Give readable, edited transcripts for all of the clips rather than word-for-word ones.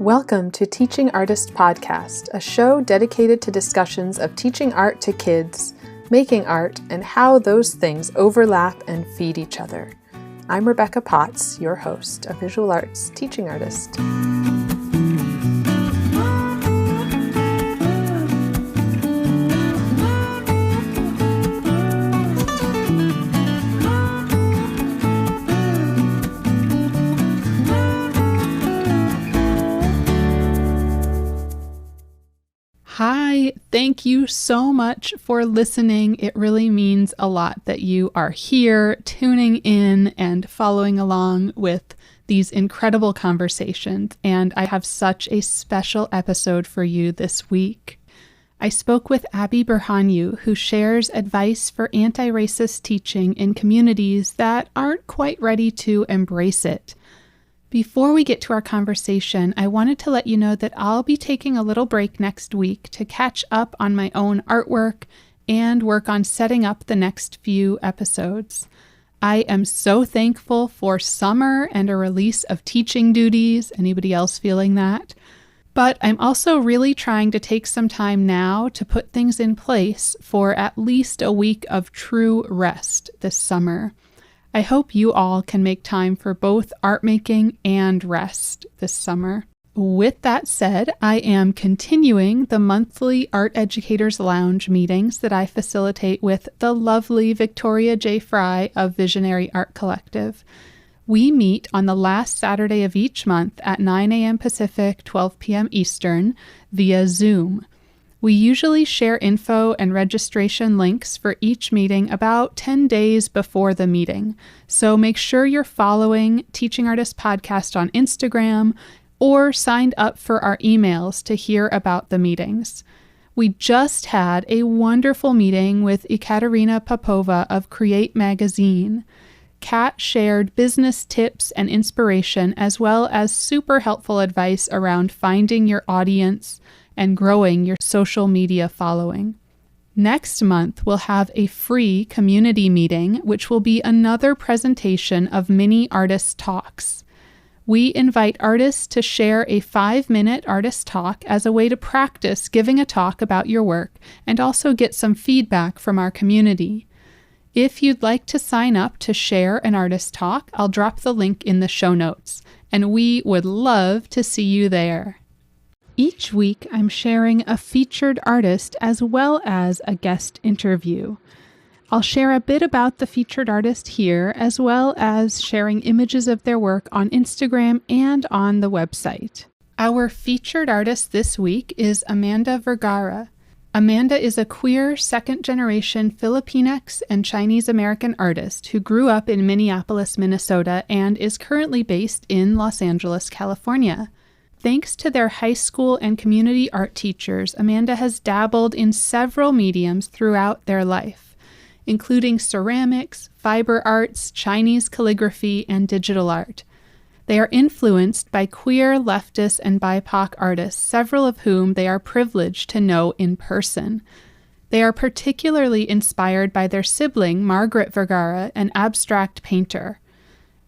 Welcome to Teaching Artist Podcast, a show dedicated to discussions of teaching art to kids, making art, and how those things overlap and feed each other. I'm Rebecca Potts, your host, a visual arts teaching artist. Hi, thank you so much for listening. It really means a lot that you are here, tuning in and following along with these incredible conversations. And I have such a special episode for you this week. I spoke with Abby Birhanu, who shares advice for anti-racist teaching in communities that aren't quite ready to embrace it. Before we get to our conversation, I wanted to let you know that I'll be taking a little break next week to catch up on my own artwork and work on setting up the next few episodes. I am so thankful for summer and a release of teaching duties. Anybody else feeling that? But I'm also really trying to take some time now to put things in place for at least a week of true rest this summer. I hope you all can make time for both art making and rest this summer. With that said, I am continuing the monthly Art Educators Lounge meetings that I facilitate with the lovely Victoria J. Fry of Visionary Art Collective. We meet on the last Saturday of each month at 9 a.m. Pacific, 12 p.m. Eastern via Zoom. We usually share info and registration links for each meeting about 10 days before the meeting. So make sure you're following Teaching Artist Podcast on Instagram or signed up for our emails to hear about the meetings. We just had a wonderful meeting with Ekaterina Popova of Create Magazine. Kat shared business tips and inspiration as well as super helpful advice around finding your audience and growing your social media following. Next month, we'll have a free community meeting, which will be another presentation of mini artist talks. We invite artists to share a 5-minute artist talk as a way to practice giving a talk about your work and also get some feedback from our community. If you'd like to sign up to share an artist talk, I'll drop the link in the show notes, and we would love to see you there. Each week, I'm sharing a featured artist as well as a guest interview. I'll share a bit about the featured artist here, as well as sharing images of their work on Instagram and on the website. Our featured artist this week is Amanda Vergara. Amanda is a queer second-generation Filipinx and Chinese-American artist who grew up in Minneapolis, Minnesota, and is currently based in Los Angeles, California. Thanks to their high school and community art teachers, Amanda has dabbled in several mediums throughout their life, including ceramics, fiber arts, Chinese calligraphy, and digital art. They are influenced by queer, leftist, and BIPOC artists, several of whom they are privileged to know in person. They are particularly inspired by their sibling, Margaret Vergara, an abstract painter.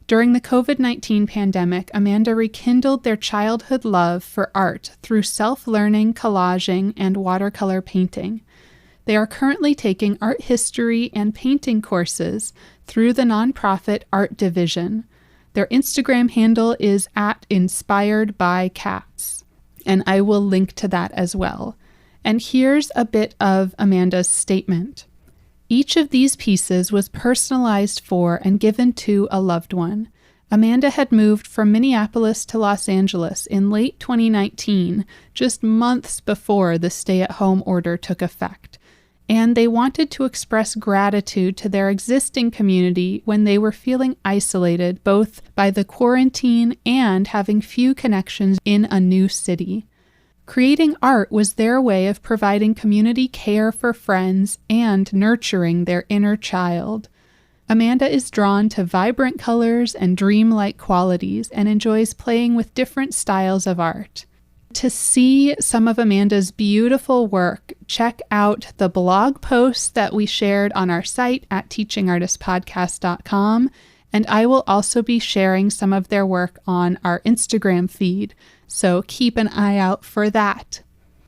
During the COVID-19 pandemic, Amanda rekindled their childhood love for art through self-learning, collaging, and watercolor painting. They are currently taking art history and painting courses through the nonprofit Art Division. Their Instagram handle is @inspiredbycats, and I will link to that as well. And here's a bit of Amanda's statement. Each of these pieces was personalized for and given to a loved one. Amanda had moved from Minneapolis to Los Angeles in late 2019, just months before the stay-at-home order took effect, and they wanted to express gratitude to their existing community when they were feeling isolated both by the quarantine and having few connections in a new city. Creating art was their way of providing community care for friends and nurturing their inner child. Amanda is drawn to vibrant colors and dreamlike qualities and enjoys playing with different styles of art. To see some of Amanda's beautiful work, check out the blog posts that we shared on our site at teachingartistpodcast.com And I will also be sharing some of their work on our Instagram feed, so keep an eye out for that.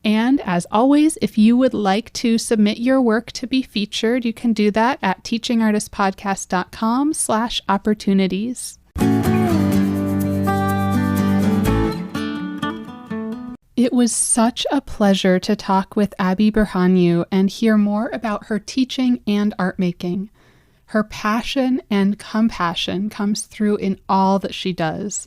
And as always, if you would like to submit your work to be featured, you can do that at teachingartistpodcast.com/opportunities. It was such a pleasure to talk with Abby Birhanu and hear more about her teaching and art making. Her passion and compassion comes through in all that she does.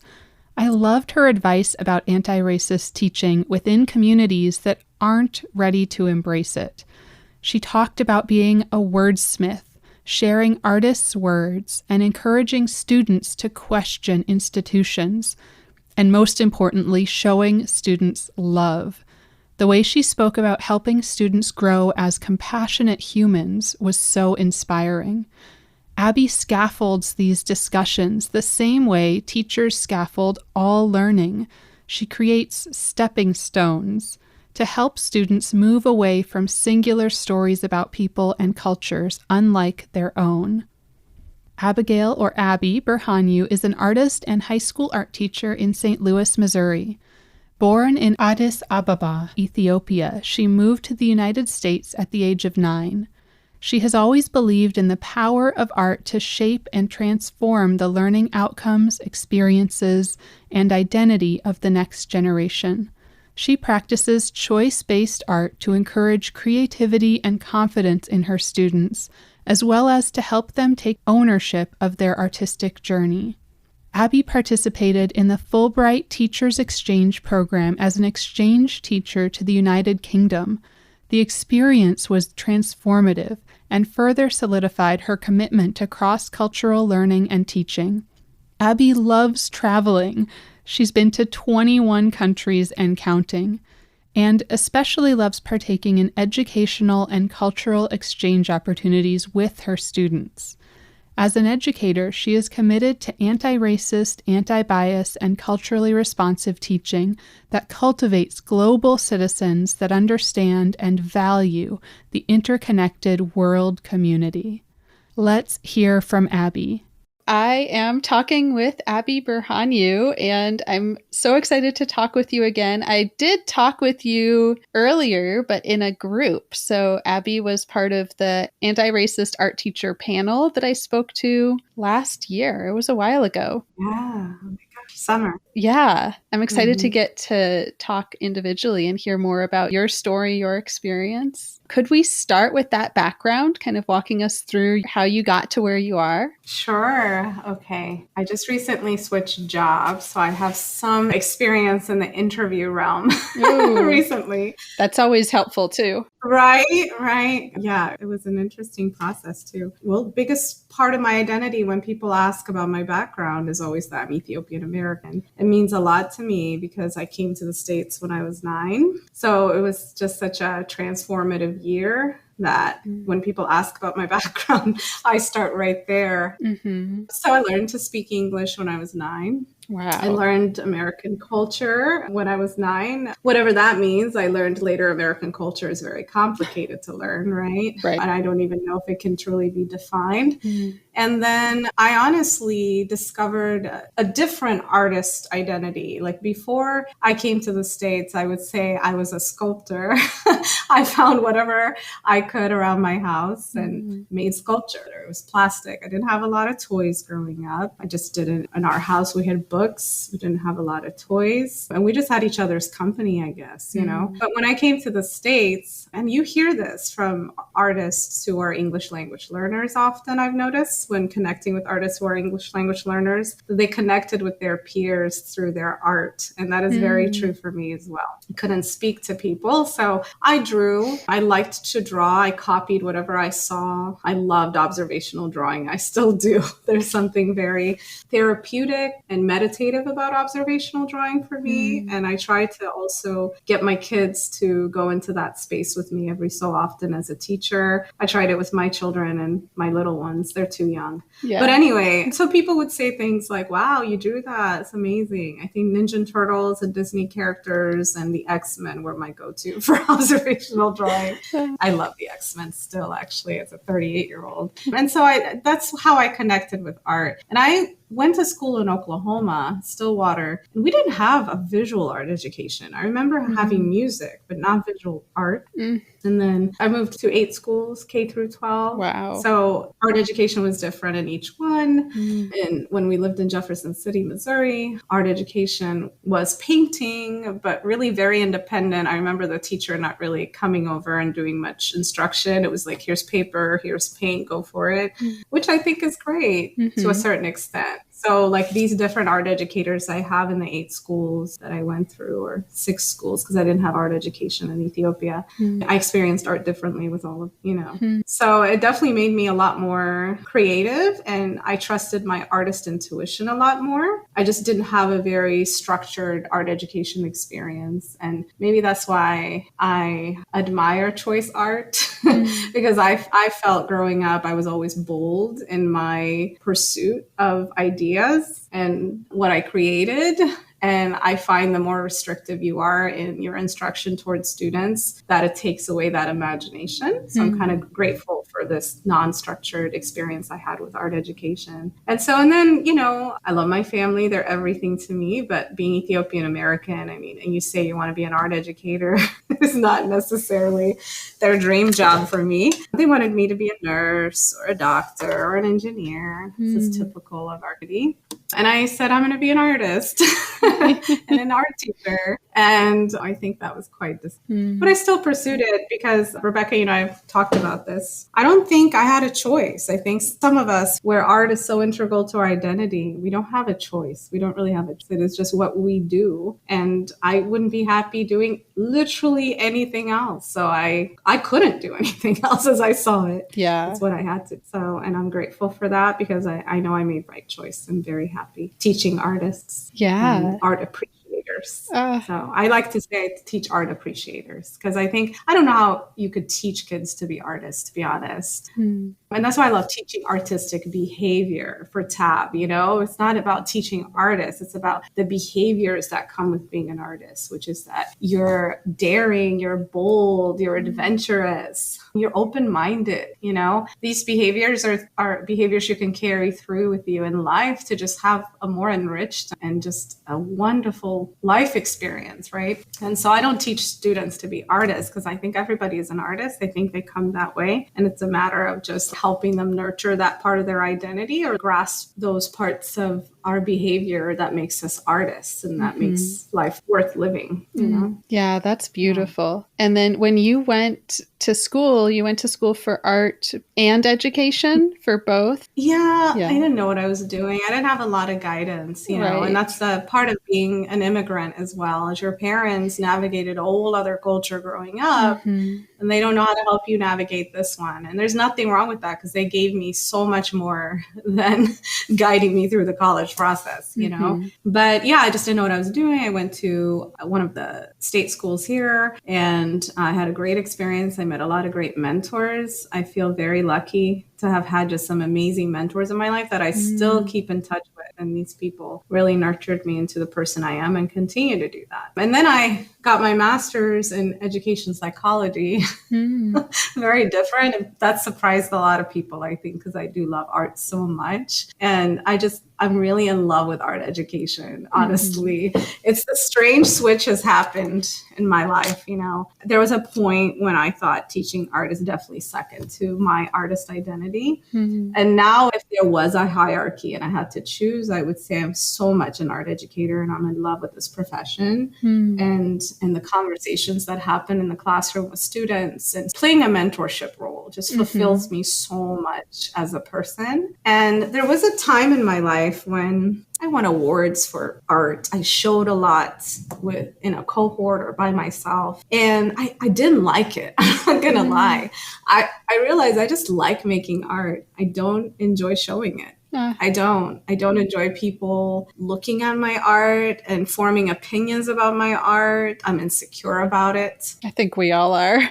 I loved her advice about anti-racist teaching within communities that aren't ready to embrace it. She talked about being a wordsmith, sharing artists' words, and encouraging students to question institutions, and most importantly, showing students love. The way she spoke about helping students grow as compassionate humans was so inspiring. Abby scaffolds these discussions the same way teachers scaffold all learning. She creates stepping stones to help students move away from singular stories about people and cultures unlike their own. Abigail, or Abby Birhanu, is an artist and high school art teacher in St. Louis, Missouri. Born in Addis Ababa, Ethiopia, she moved to the United States at the age of 9. She has always believed in the power of art to shape and transform the learning outcomes, experiences, and identity of the next generation. She practices choice-based art to encourage creativity and confidence in her students, as well as to help them take ownership of their artistic journey. Abby participated in the Fulbright Teachers Exchange program as an exchange teacher to the United Kingdom. The experience was transformative and further solidified her commitment to cross-cultural learning and teaching. Abby loves traveling. She's been to 21 countries and counting, and especially loves partaking in educational and cultural exchange opportunities with her students. As an educator, she is committed to anti-racist, anti-bias, and culturally responsive teaching that cultivates global citizens that understand and value the interconnected world community. Let's hear from Abby. I am talking with Abby Birhanu, and I'm so excited to talk with you again. I did talk with you earlier, but in a group. So Abby was part of the anti-racist art teacher panel that I spoke to last year. It was a while ago. Yeah. Oh my gosh, summer. Yeah. I'm excited to get to talk individually and hear more about your story, your experience. Could we start with that background, kind of walking us through how you got to where you are? Sure. Okay. I just recently switched jobs, so I have some experience in the interview realm recently. That's always helpful too. Right. Yeah, it was an interesting process too. Well, biggest part of my identity when people ask about my background is always that I'm Ethiopian American. It means a lot to me because I came to the States when I was 9. So it was just such a transformative year that when people ask about my background, I start right there. Mm-hmm. So I learned to speak English when I was 9. Wow. I learned American culture when I was 9. Whatever that means, I learned later American culture is very complicated to learn, right? Right. And I don't even know if it can truly be defined. Mm-hmm. And then I honestly discovered a different artist identity. Like before I came to the States, I would say I was a sculptor. I found whatever I could around my house and made sculpture. It was plastic. I didn't have a lot of toys growing up. I just didn't. In our house, we had books. We didn't have a lot of toys. And we just had each other's company, I guess, you know. But when I came to the States, and you hear this from artists who are English language learners often, I've noticed, when connecting with artists who are English language learners, they connected with their peers through their art. And that is very true for me as well. I couldn't speak to people, so I drew. I liked to draw. I copied whatever I saw. I loved observational drawing. I still do. There's something very therapeutic and meditative meditative about observational drawing for me. And I try to also get my kids to go into that space with me every so often as a teacher. I tried it with my children and my little ones. They're too young. Yeah. But anyway, so people would say things like, wow, you drew that. It's amazing. I think Ninja Turtles and Disney characters and the X-Men were my go-to for observational drawing. I love the X-Men still, actually, as a 38-year-old. And so that's how I connected with art. And I went to school in Oklahoma, Stillwater, and we didn't have a visual art education. I remember having music, but not visual art. And then I moved to 8 schools, K through 12. Wow. So art education was different in each one. And when we lived in Jefferson City, Missouri, art education was painting, but really very independent. I remember the teacher not really coming over and doing much instruction. It was like, here's paper, here's paint, go for it, which I think is great to a certain extent. So like these different art educators I have in the 8 schools that I went through, or 6 schools, because I didn't have art education in Ethiopia. I experienced art differently with all of, So it definitely made me a lot more creative, and I trusted my artist intuition a lot more. I just didn't have a very structured art education experience. And maybe that's why I admire choice art because I felt growing up, I was always bold in my pursuit of ideas and what I created. And I find the more restrictive you are in your instruction towards students, that it takes away that imagination. So I'm kind of grateful for this non-structured experience I had with art education. And then, I love my family. They're everything to me. But being Ethiopian American, and you say you want to be an art educator is not necessarily their dream job for me. They wanted me to be a nurse or a doctor or an engineer. This is typical of art. And I said, I'm going to be an artist and an art teacher. And I think that was quite but I still pursued it because Rebecca, I've talked about this. I don't think I had a choice. I think some of us, where art is so integral to our identity, we don't have a choice. We don't really have a choice. It is just what we do. And I wouldn't be happy doing literally anything else. So I couldn't do anything else as I saw it. Yeah. That's what I had to. So, and I'm grateful for that because I know I made the right choice. I'm very happy teaching artists. Yeah. Art appreciators. So I like to say I teach art appreciators because I don't know how you could teach kids to be artists, to be honest. And that's why I love teaching artistic behavior for TAB. It's not about teaching artists. It's about the behaviors that come with being an artist, which is that you're daring, you're bold, you're adventurous, you're open-minded. These behaviors are behaviors you can carry through with you in life to just have a more enriched and just a wonderful life experience, right? And so I don't teach students to be artists because I think everybody is an artist. I think they come that way. And it's a matter of just helping them nurture that part of their identity or grasp those parts of our behavior that makes us artists and that makes life worth living, Yeah, that's beautiful. And then when you went to school for art and education for both? Yeah, I didn't know what I was doing. I didn't have a lot of guidance, Right. and that's the part of being an immigrant as well, as your parents navigated a whole other culture growing up. And they don't know how to help you navigate this one. And there's nothing wrong with that because they gave me so much more than guiding me through the college process, But yeah, I just didn't know what I was doing. I went to one of the state schools here and I had a great experience. I met a lot of great mentors. I feel very lucky to have had just some amazing mentors in my life that I still keep in touch with. And these people really nurtured me into the person I am and continue to do that. And then I got my master's in education psychology. Very different. And that surprised a lot of people, I think, because I do love art so much. And I'm really in love with art education, honestly. It's a strange switch has happened in my life, There was a point when I thought teaching art is definitely second to my artist identity. And now if there was a hierarchy and I had to choose, I would say I'm so much an art educator and I'm in love with this profession and the conversations that happen in the classroom with students and playing a mentorship role just fulfills me so much as a person. And there was a time in my life when I won awards for art. I showed a lot in a cohort or by myself. And I didn't like it. I'm not going to lie. I realized I just like making art. I don't enjoy showing it. I don't. I don't enjoy people looking at my art and forming opinions about my art. I'm insecure about it. I think we all are.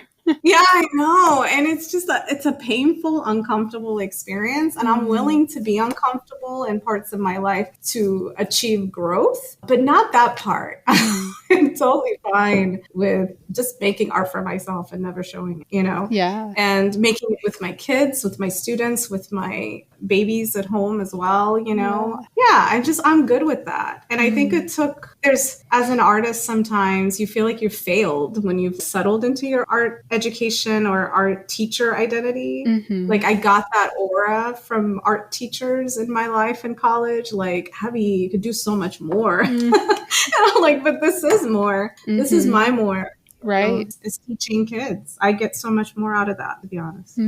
Yeah, I know. And it's just it's a painful, uncomfortable experience. And I'm willing to be uncomfortable in parts of my life to achieve growth, but not that part. I'm totally fine with just making art for myself and never showing it, Yeah. and making it with my kids, with my students, with my babies at home as well, I'm good with that. And I think as an artist, sometimes you feel like you failed when you've settled into your art education or art teacher identity. Like I got that aura from art teachers in my life in college, like, Abby, you could do so much more. And I'm like, but this is more. This is my more. Right. Is teaching kids. I get so much more out of that, to be honest.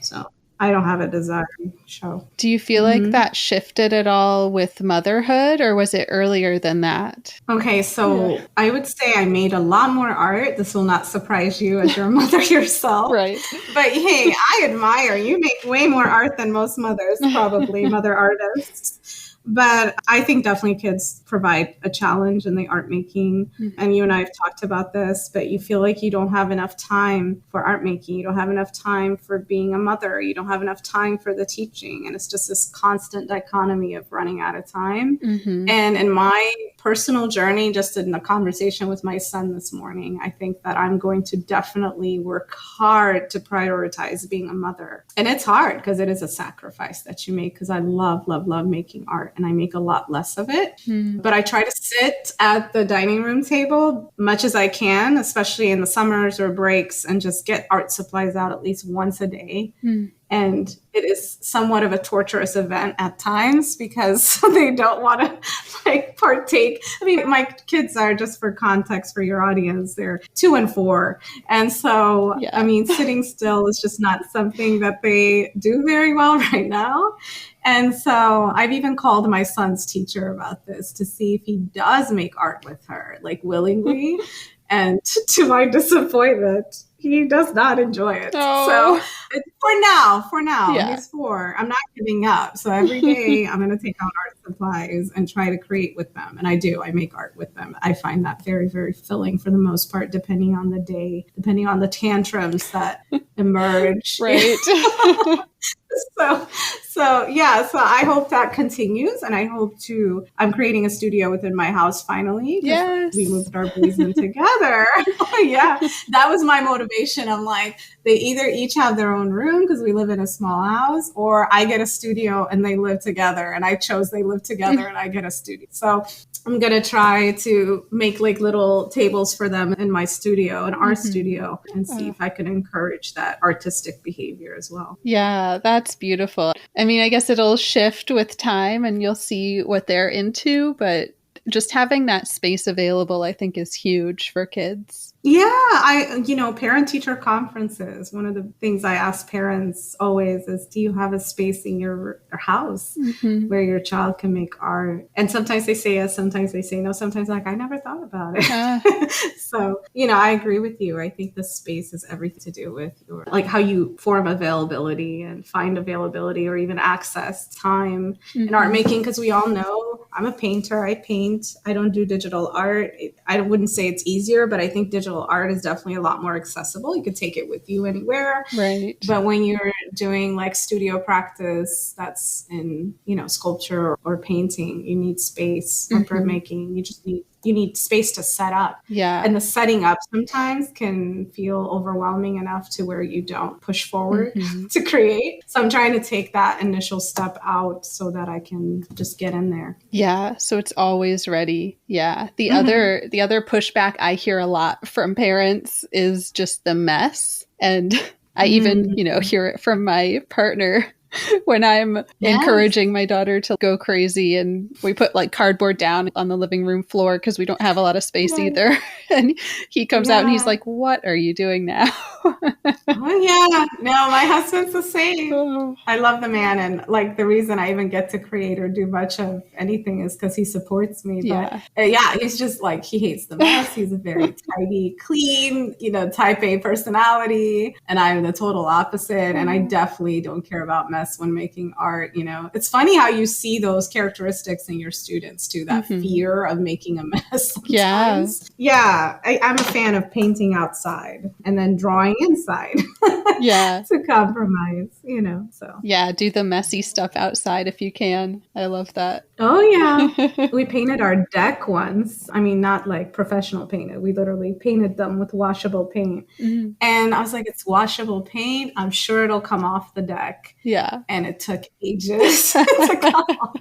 So I don't have a desire to show. Do you feel like that shifted at all with motherhood, or was it earlier than that? Okay, so I would say I made a lot more art. This will not surprise you as your mother yourself. Right. But hey, I admire you make way more art than most mothers, probably mother artists. But I think definitely kids provide a challenge in the art making. And you and I have talked about this, but you feel like you don't have enough time for art making. You don't have enough time for being a mother. You don't have enough time for the teaching. And it's just this constant dichotomy of running out of time. And in my personal journey, just in a conversation with my son this morning, I think that I'm going to definitely work hard to prioritize being a mother. And it's hard because it is a sacrifice that you make, because I love, love, love making art. And I make a lot less of it. But I try to sit at the dining room table much as I can, especially in the summers or breaks, and just get art supplies out at least once a day. And it is somewhat of a torturous event at times because they don't want to partake. I mean, my kids are, just for context for your audience, they're 2 and 4. And so, I mean, sitting still is just not something that they do very well right now. And so I've even called my son's teacher about this to see if he does make art with her, like willingly. And to my disappointment, he does not enjoy it. So for now, he's 4. I'm not giving up. So every day I'm going to take out art supplies and try to create with them. And I do. I make art with them. I find that very, very filling for the most part, depending on the day, depending on the tantrums that emerge. Right. So I hope that continues, and I'm creating a studio within my house finally. Yes. We moved our boys in together. Yeah. That was my motivation. I'm like, they either each have their own room because we live in a small house, or I get a studio and they live together. And I chose they live together and I get a studio. So I'm going to try to make like little tables for them in my studio, an art studio, and see if I can encourage that artistic behavior as well. Yeah, that's beautiful. I mean, I guess it'll shift with time and you'll see what they're into, but just having that space available, I think, is huge for kids. Yeah, parent-teacher conferences, one of the things I ask parents always is, do you have a space in your house where your child can make art? And sometimes they say yes, sometimes they say no, sometimes like, I never thought about it. So, I agree with you. I think the space is everything to do with like how you form availability and find availability or even access time in art making, because we all know I'm a painter. I paint. I don't do digital art. I wouldn't say it's easier, but I think digital art is definitely a lot more accessible. You could take it with you anywhere. Right. But when you're doing like studio practice, that's in, sculpture or painting, you need space. Or printmaking, you need space to set up. Yeah. And the setting up sometimes can feel overwhelming enough to where you don't push forward to create. So I'm trying to take that initial step out so that I can just get in there. Yeah. So it's always ready. Yeah. The other pushback I hear a lot from parents is just the mess. And I even, hear it from my partner when I'm encouraging my daughter to go crazy, and we put like cardboard down on the living room floor because we don't have a lot of space either. And he comes out and he's like, what are you doing now? Oh, yeah. No, my husband's the same. I love the man. And like the reason I even get to create or do much of anything is because he supports me. But he's just like, he hates the mess. He's a very tidy, clean, type A personality. And I'm the total opposite. And I definitely don't care about mess mess when making art. You know, it's funny how you see those characteristics in your students too, that fear of making a mess sometimes. Yeah, I'm a fan of painting outside and then drawing inside. To compromise, you know, so. Yeah, do the messy stuff outside if you can. I love that. Oh, yeah. We painted our deck once. I mean, not like professional painted. We literally painted them with washable paint. And I was like, it's washable paint. I'm sure it'll come off the deck. Yeah. And it took ages to come off.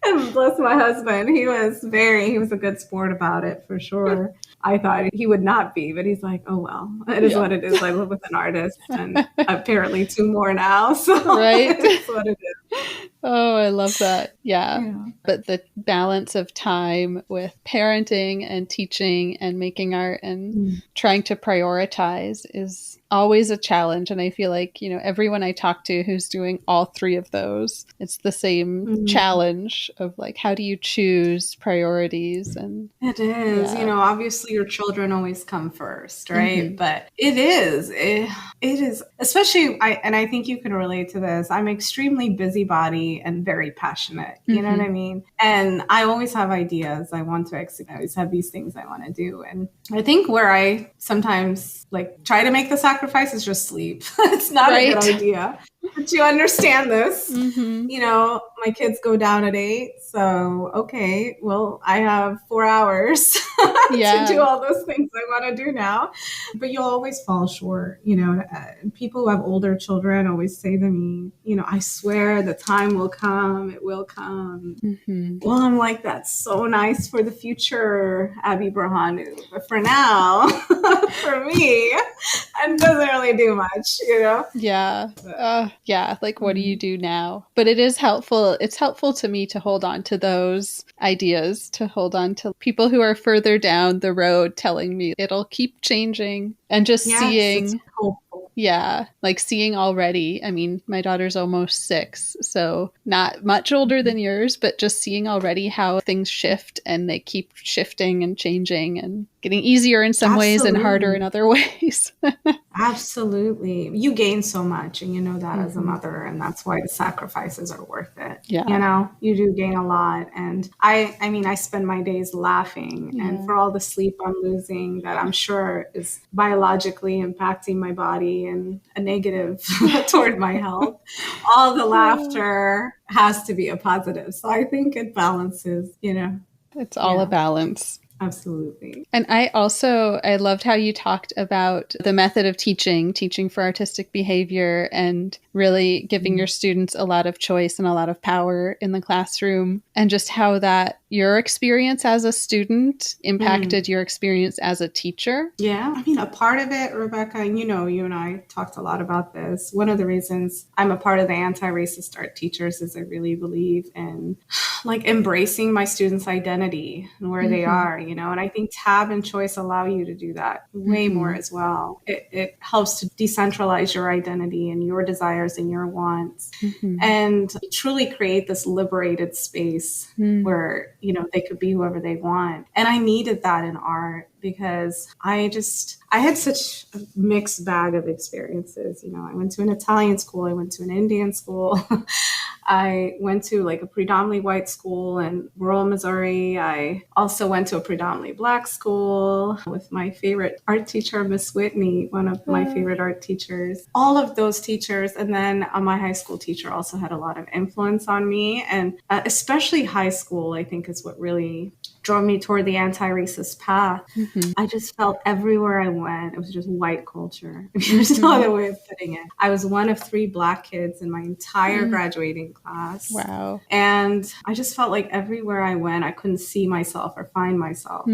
And bless my husband. He was a good sport about it for sure. I thought he would not be, but he's like, oh, well, it is what it is. I live with an artist and apparently 2 more now. So it's what it is. Oh, I love that. Yeah. But the balance of time with parenting and teaching and making art and trying to prioritize is always a challenge. And I feel like, you know, everyone I talk to who's doing all 3 of those, it's the same challenge of like, how do you choose priorities? And it is, you know, obviously your children always come first, right? But it is, especially, I think you can relate to this. I'm extremely busybody and very passionate, you know what I mean? And I always have ideas I want to execute. I always have these things I want to do. And I think where I sometimes like try to make the sacrifice is just sleep. It's not a good idea. But you understand this. You know, my kids go down at 8. So, okay, well, I have 4 hours to do all those things I want to do now. But you'll always fall short. You know, people who have older children always say to me, you know, I swear the time will come. It will come. Well, I'm like, that's so nice for the future, Abby Birhanu. But for now, for me, it doesn't really do much, you know? Like, what do you do now? But it is helpful. It's helpful to me to hold on to those ideas, to hold on to people who are further down the road telling me it'll keep changing and just seeing. Like seeing already. I mean, my daughter's almost 6, so not much older than yours, but just seeing already how things shift and they keep shifting and changing and getting easier in some ways and harder in other ways. Absolutely. You gain so much, and you know that as a mother, and that's why the sacrifices are worth it. You know, you do gain a lot. And I mean, I spend my days laughing and for all the sleep I'm losing that I'm sure is biologically impacting my body in a negative toward my health, all the laughter has to be a positive. So I think it balances, you know. It's all a balance. Absolutely. And I loved how you talked about the method of teaching for artistic behavior and really giving your students a lot of choice and a lot of power in the classroom, and just how that your experience as a student impacted your experience as a teacher. Yeah. I mean, a part of it, Rebecca, and you know, you and I talked a lot about this. One of the reasons I'm a part of the anti-racist art teachers is I really believe in like embracing my students' identity and where they are, you know, and I think tab and choice allow you to do that way more as well. It helps to decentralize your identity and your desires and your wants and truly create this liberated space where, you know, they could be whoever they want. And I needed that in art because I had such a mixed bag of experiences. You know, I went to an Italian school, I went to an Indian school. I went to like a predominantly white school in rural Missouri. I also went to a predominantly Black school with my favorite art teacher, Miss Whitney, one of my favorite art teachers. All of those teachers. And then my high school teacher also had a lot of influence on me. And especially high school, I think is what really drove me toward the anti-racist path. I just felt everywhere I went, it was just white culture. There's no other way of putting it. I was one of 3 Black kids in my entire graduating class. Wow. And I just felt like everywhere I went, I couldn't see myself or find myself.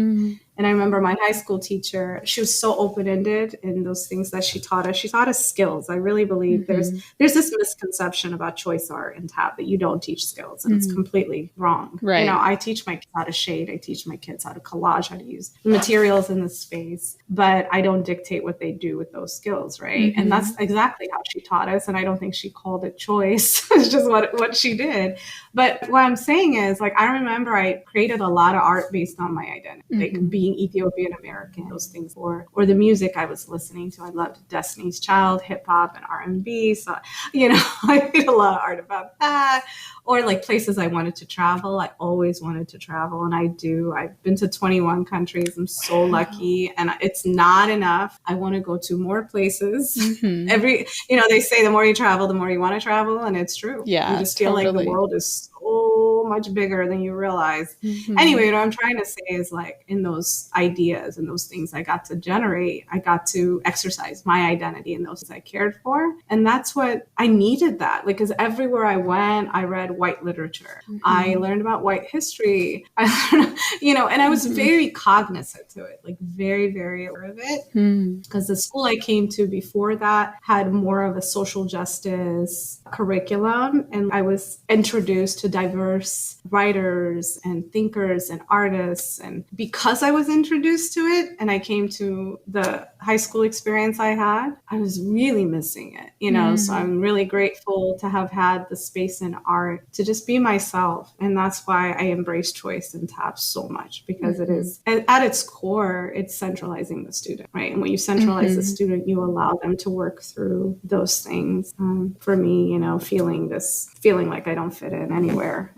And I remember my high school teacher, she was so open-ended in those things that she taught us. She taught us skills. I really believe there's this misconception about choice art and tab that you don't teach skills, and it's completely wrong. Right. You know, I teach my kids how to shade. I teach my kids how to collage, how to use materials in the space, but I don't dictate what they do with those skills, right? And that's exactly how she taught us. And I don't think she called it choice. It's just what she did. But what I'm saying is, like, I remember I created a lot of art based on my identity, like being Ethiopian American, those things, or the music I was listening to. I loved Destiny's Child, hip hop, and R&B. So, I did a lot of art about that. Or like places I wanted to travel. I always wanted to travel, and I do. I've been to 21 countries. I'm so lucky, and it's not enough. I want to go to more places. They say the more you travel, the more you want to travel, and it's true. Yeah, you just feel like the world is so much bigger than you realize. Anyway, what I'm trying to say is, like, in those ideas and those things I got to generate, I got to exercise my identity in those things I cared for. And that's what I needed, that, like, because everywhere I went, I read white literature. I learned about white history. I learned, and I was very cognizant to it, like very, very aware of it. Because the school I came to before that had more of a social justice curriculum. And I was introduced to diverse writers and thinkers and artists. And because I was introduced to it and I came to the high school experience I had, I was really missing it, so I'm really grateful to have had the space in art to just be myself. And that's why I embrace choice and TAP so much, because it is, at its core, it's centralizing the student, right? And when you centralize the student, you allow them to work through those things. For me, feeling like I don't fit in anywhere,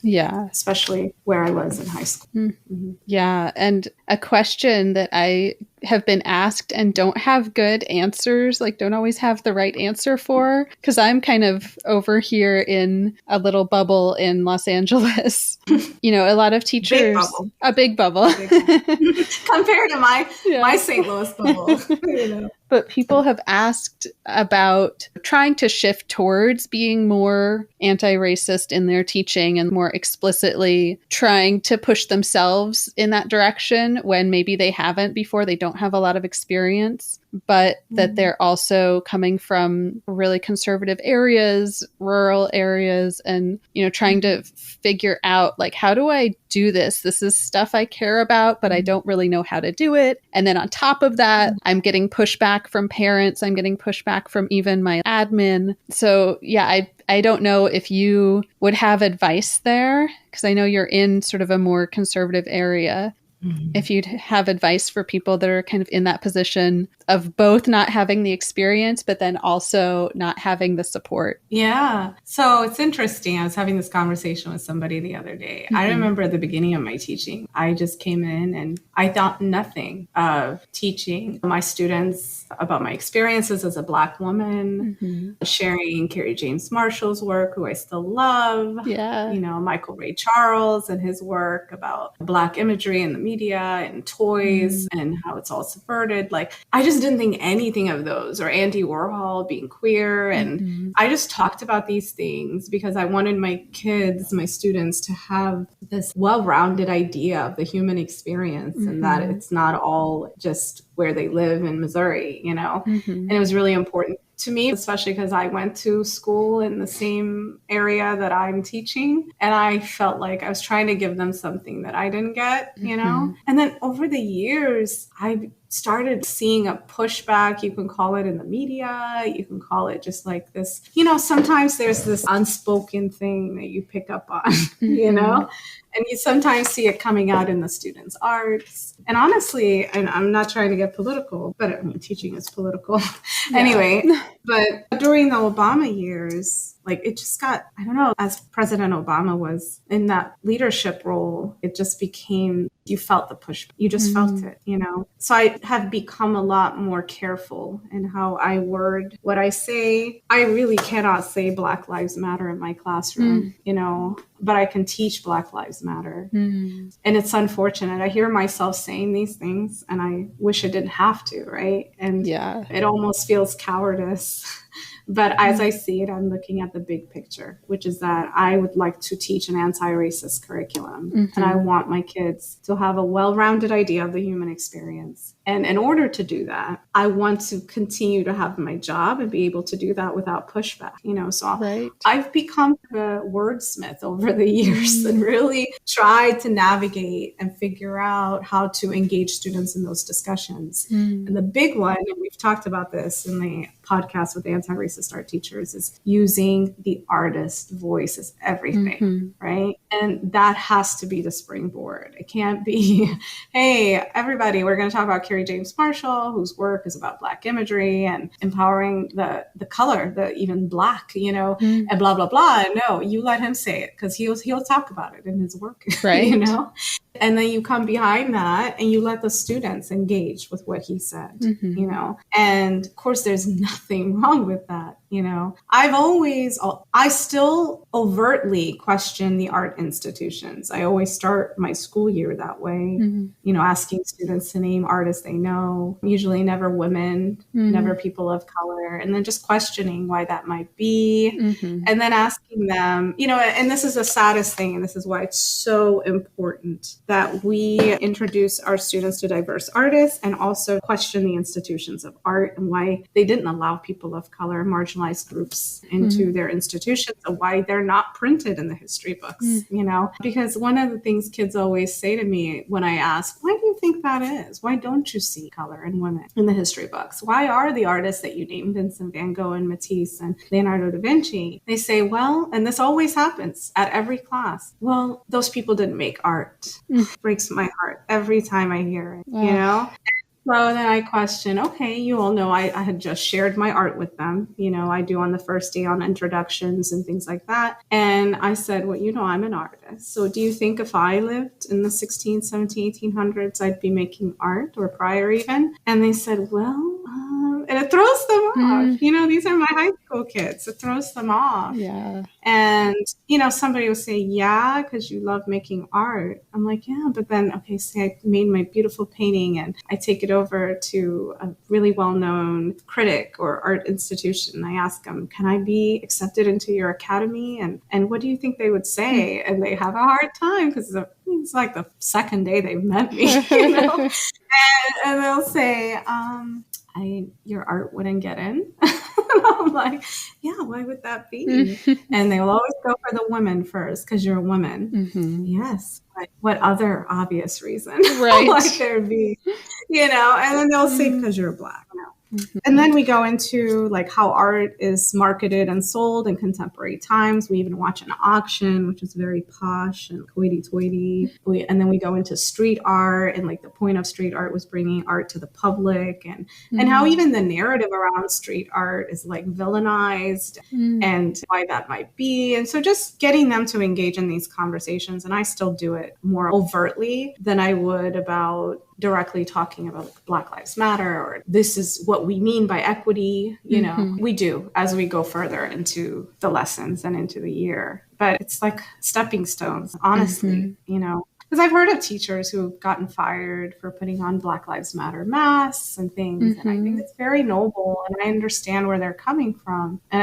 Yeah. Especially where I was in high school. Yeah. And a question that I have been asked and don't have good answers, like don't always have the right answer for, because I'm kind of over here in a little bubble in Los Angeles. A lot of teachers, a big bubble. Compared to my St. Louis bubble. But people have asked about trying to shift towards being more anti-racist in their teaching and more explicitly trying to push themselves in that direction when maybe they haven't before. They don't have a lot of experience, but that they're also coming from really conservative areas, rural areas, and, trying to figure out, like, how do I do this? This is stuff I care about, but I don't really know how to do it. And then on top of that, I'm getting pushback from parents. I'm getting pushback from even my admin. So yeah, I don't know if you would have advice there, because I know you're in sort of a more conservative area. If you'd have advice for people that are kind of in that position of both not having the experience, but then also not having the support. Yeah. So it's interesting. I was having this conversation with somebody the other day. I remember at the beginning of my teaching, I just came in and I thought nothing of teaching my students about my experiences as a Black woman, sharing Carrie James Marshall's work, who I still love. Yeah. Michael Ray Charles and his work about Black imagery in the media and toys and how it's all subverted. Like, I just didn't think anything of those, or Andy Warhol being queer. And I just talked about these things because I wanted my kids, my students, to have this well-rounded idea of the human experience and that it's not all just where they live in Missouri, and it was really important to me, especially because I went to school in the same area that I'm teaching. And I felt like I was trying to give them something that I didn't get, And then over the years, I started seeing a pushback. You can call it in the media. You can call it just like this. Sometimes there's this unspoken thing that you pick up on, and you sometimes see it coming out in the students' arts. And honestly, and I'm not trying to get political, but teaching is political anyway. But during the Obama years, like, it just got, I don't know, as President Obama was in that leadership role, it just became, you felt the push. You just felt it, So I have become a lot more careful in how I word what I say. I really cannot say Black Lives Matter in my classroom, but I can teach Black Lives Matter. And it's unfortunate. I hear myself saying these things and I wish I didn't have to, right? And it almost feels cowardice. But as I see it, I'm looking at the big picture, which is that I would like to teach an anti-racist curriculum. And I want my kids to have a well-rounded idea of the human experience And in order to do that, I want to continue to have my job and be able to do that without pushback, so Right. I've become a wordsmith over the years and really tried to navigate and figure out how to engage students in those discussions. And the big one, and we've talked about this in the podcast with anti-racist art teachers, is using the artist voice as everything, right? And that has to be the springboard. It can't be, hey, everybody, we're going to talk about Carrie James Marshall, whose work is about Black imagery and empowering the color, the even Black, and blah, blah, blah. No, you let him say it because he'll talk about it in his work, right. And then you come behind that and you let the students engage with what he said, and of course there's nothing wrong with that. I still overtly question the art institutions. I always start my school year that way, asking students to name artists they know, usually never women, never people of color, and then just questioning why that might be. And then asking them, and this is the saddest thing, and this is why it's so important that we introduce our students to diverse artists and also question the institutions of art and why they didn't allow people of color, marginalized groups into their institutions, and why they're not printed in the history books, because one of the things kids always say to me when I ask, why do you think that is? Why don't you see color and women in the history books? Why are the artists that you named, Vincent van Gogh and Matisse and Leonardo da Vinci? They say, well, and this always happens at every class, well, those people didn't make art. Breaks my heart every time I hear it, So then I question, okay, you all know I had just shared my art with them. I do on the first day on introductions and things like that. And I said, well, I'm an artist. So do you think if I lived in the 16, 17, 1800s, I'd be making art, or prior even? And they said, well, and it throws them off. These are my high school kids. It throws them off. Yeah. And, somebody will say, yeah, because you love making art. I'm like, yeah, but then, okay, say I made my beautiful painting and I take it over to a really well-known critic or art institution. I ask them, can I be accepted into your academy? And what do you think they would say? And they have a hard time because it's like the second day they've met me, and they'll say, your art wouldn't get in. I'm like, yeah, why would that be? And they will always go for the women first because you're a woman. Yes. But what other obvious reason? Right. Like there'd be, and then they'll say because you're Black. And then we go into like how art is marketed and sold in contemporary times. We even watch an auction, which is very posh and hoity-toity. And then we go into street art, and like the point of street art was bringing art to the public, and how even the narrative around street art is like villainized and why that might be. And so just getting them to engage in these conversations, and I still do it more overtly than I would about directly talking about Black Lives Matter, or this is what we mean by equity. We do as we go further into the lessons and into the year, but it's like stepping stones, honestly, Because I've heard of teachers who've gotten fired for putting on Black Lives Matter masks and things. And I think it's very noble, and I understand where they're coming from. And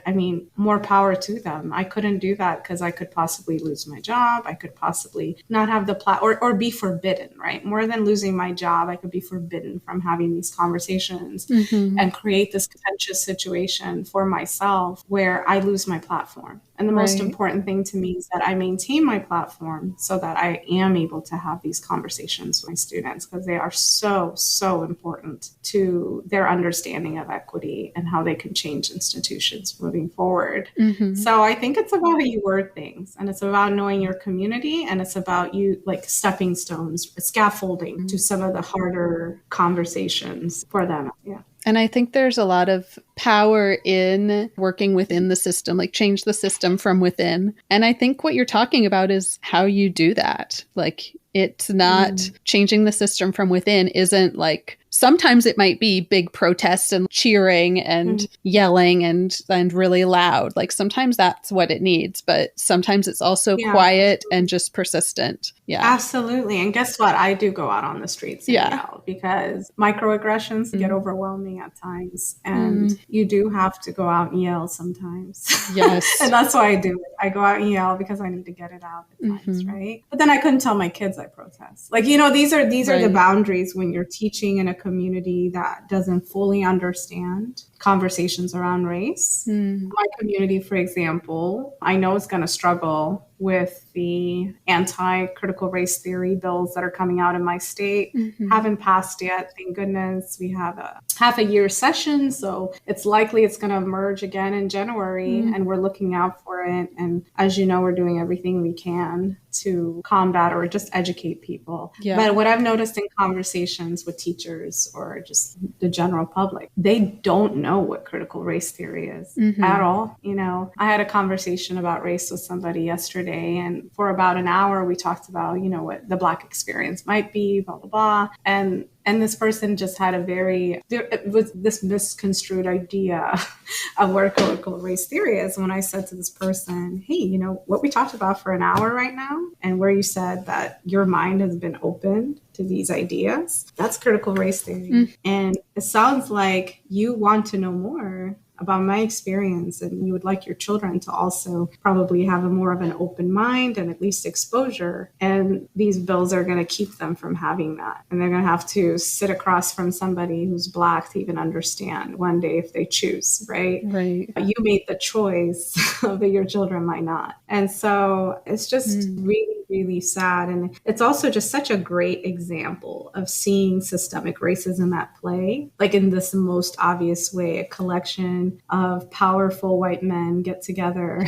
I mean, more power to them. I couldn't do that because I could possibly lose my job. I could possibly not have the or be forbidden, right? More than losing my job, I could be forbidden from having these conversations and create this contentious situation for myself where I lose my platform. And the most important thing to me is that I maintain my platform so that I am able to have these conversations with my students, because they are so, so important to their understanding of equity and how they can change institutions moving forward. So I think it's about how you word things, and it's about knowing your community, and it's about you like stepping stones, scaffolding to some of the harder conversations for them. Yeah. And I think there's a lot of power in working within the system, like change the system from within. And I think what you're talking about is how you do that. Like, it's not changing the system from within isn't like, sometimes it might be big protests and cheering and yelling and really loud. Like sometimes that's what it needs, but sometimes it's also quiet and just persistent. Yeah, absolutely. And guess what? I do go out on the streets and yell, because microaggressions get overwhelming at times, and you do have to go out and yell sometimes. Yes. And that's why I do it. I go out and yell because I need to get it out at times, right? But then I couldn't tell my kids as I protest. Like, these are the boundaries when you're teaching in a community that doesn't fully understand conversations around race. My community, for example, I know is going to struggle with the anti-critical race theory bills that are coming out in my state. Haven't passed yet, thank goodness. We have a half a year session, so it's likely it's going to emerge again in January, and we're looking out for it. And as you know, we're doing everything we can to combat or just educate people. But what I've noticed in conversations with teachers or just the general public, they don't know what critical race theory is at all. I had a conversation about race with somebody yesterday, and for about an hour we talked about, what the Black experience might be, blah, blah, blah. And this person just had it was this misconstrued idea of what critical race theory is. When I said to this person, hey, what we talked about for an hour right now, and where you said that your mind has been opened to these ideas, that's critical race theory. And it sounds like you want to know more about my experience, and you would like your children to also probably have a more of an open mind and at least exposure. And these bills are going to keep them from having that. And they're going to have to sit across from somebody who's Black to even understand one day if they choose, right? Right. You made the choice, but your children might not. And so it's just really, really sad. And it's also just such a great example of seeing systemic racism at play, like in this most obvious way, a collection of powerful white men get together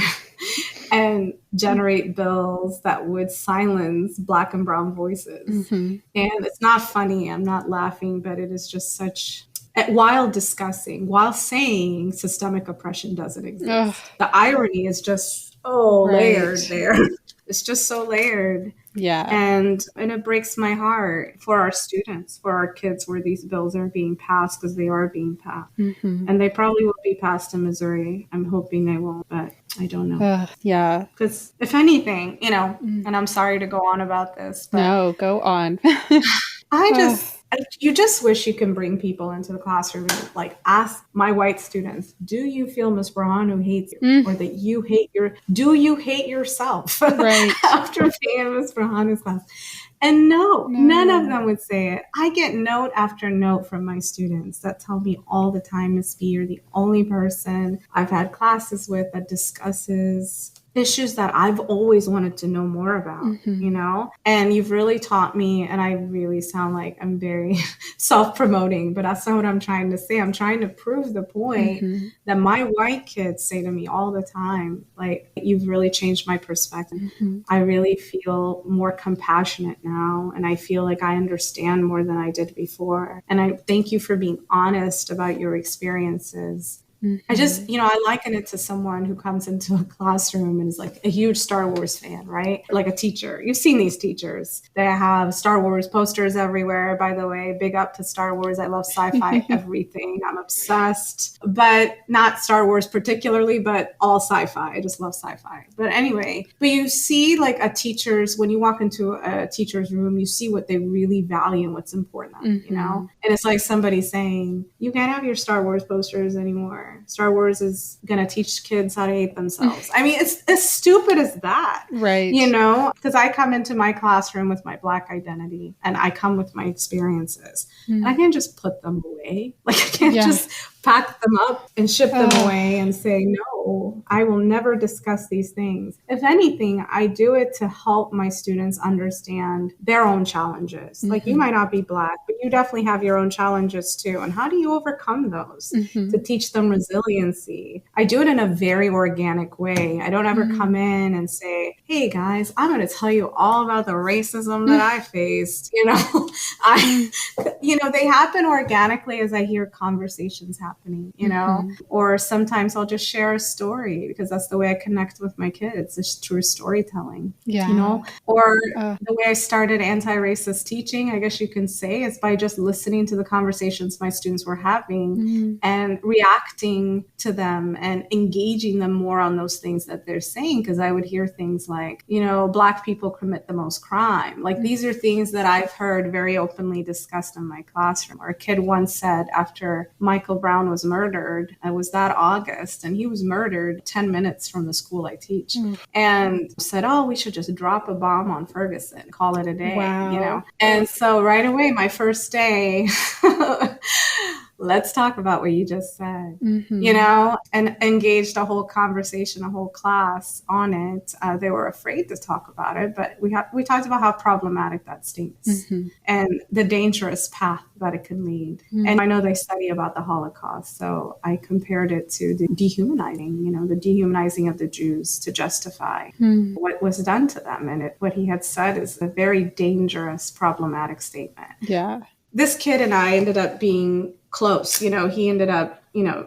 and generate bills that would silence Black and brown voices. And it's not funny, I'm not laughing, but it is just such, while saying systemic oppression doesn't exist. The irony is just layered there. It's just so layered. Yeah. And it breaks my heart for our students, for our kids, where these bills are being passed, because they are being passed. And they probably will be passed in Missouri. I'm hoping they won't, but I don't know. Yeah. Because if anything, and I'm sorry to go on about this, but no, go on. You just wish you can bring people into the classroom and ask my white students, do you feel Ms. Birhanu hates you? Or that do you hate yourself after being in Ms. Birhanu's class? And no, none of them would say it. I get note after note from my students that tell me all the time, Ms. B, you're the only person I've had classes with that discusses issues that I've always wanted to know more about, and you've really taught me. And I really sound like I'm very self-promoting, but that's not what I'm trying to say. I'm trying to prove the point that my white kids say to me all the time, like, you've really changed my perspective. I really feel more compassionate now, and I feel like I understand more than I did before. And I thank you for being honest about your experiences. I just, I liken it to someone who comes into a classroom and is like a huge Star Wars fan, right? Like a teacher. You've seen these teachers. They have Star Wars posters everywhere, by the way. Big up to Star Wars. I love sci-fi everything. I'm obsessed. But not Star Wars particularly, but all sci-fi. I just love sci-fi. But anyway, you see when you walk into a teacher's room, you see what they really value and what's important, And it's like somebody saying, you can't have your Star Wars posters anymore. Star Wars is going to teach kids how to hate themselves. I mean, it's as stupid as that. Right. Because I come into my classroom with my Black identity, and I come with my experiences. And I can't just put them away. Like, I can't just pack them up and ship them away and say, no, I will never discuss these things. If anything, I do it to help my students understand their own challenges. Like, you might not be Black, but you definitely have your own challenges too. And how do you overcome those? To teach them resiliency. I do it in a very organic way. I don't ever come in and say, hey guys, I'm going to tell you all about the racism that I faced. They happen organically as I hear conversations happening, or sometimes I'll just share a story because that's the way I connect with my kids. It's true storytelling, or the way I started anti-racist teaching, I guess you can say, is by just listening to the conversations my students were having and reacting to them and engaging them more on those things that they're saying. Because I would hear things like, Black people commit the most crime. Like, these are things that I've heard very openly discussed in my classroom. Or a kid once said, after Michael Brown Brown was murdered. It was that August, and he was murdered 10 minutes from the school I teach. And said, oh, we should just drop a bomb on Ferguson, call it a day, Wow. you know? And so right away, my first day, let's talk about what you just said, you know, and engaged a whole conversation, a whole class on it. They were afraid to talk about it, but we talked about how problematic that stinks and the dangerous path that it could lead. And I know they study about the Holocaust, so I compared it to the dehumanizing, you know, the dehumanizing of the Jews to justify what was done to them. And what he had said is a very dangerous, problematic statement. Yeah. This kid and I ended up being close. You know, he ended up, you know,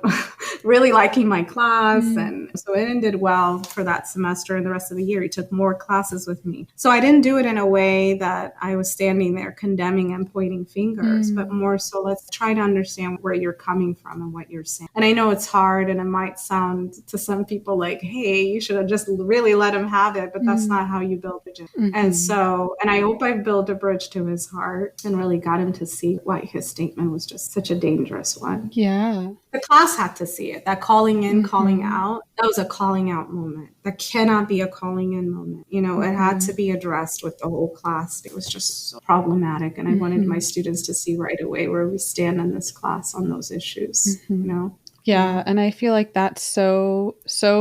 really liking my class. And so it ended well for that semester and the rest of the year. He took more classes with me. So I didn't do it in a way that I was standing there condemning and pointing fingers, but more so let's try to understand where you're coming from and what you're saying. And I know it's hard and it might sound to some people like, hey, you should have just really let him have it, but that's not how you build bridges. And so, and I hope I built a bridge to his heart and really got him to see why his statement was just such a dangerous one. Yeah. The class had to see it. That calling in, calling out, that was a calling out moment. That cannot be a calling in moment. You know, it had to be addressed with the whole class. It was just so problematic. And I wanted my students to see right away where we stand in this class on those issues, you know? Yeah. And I feel like that's so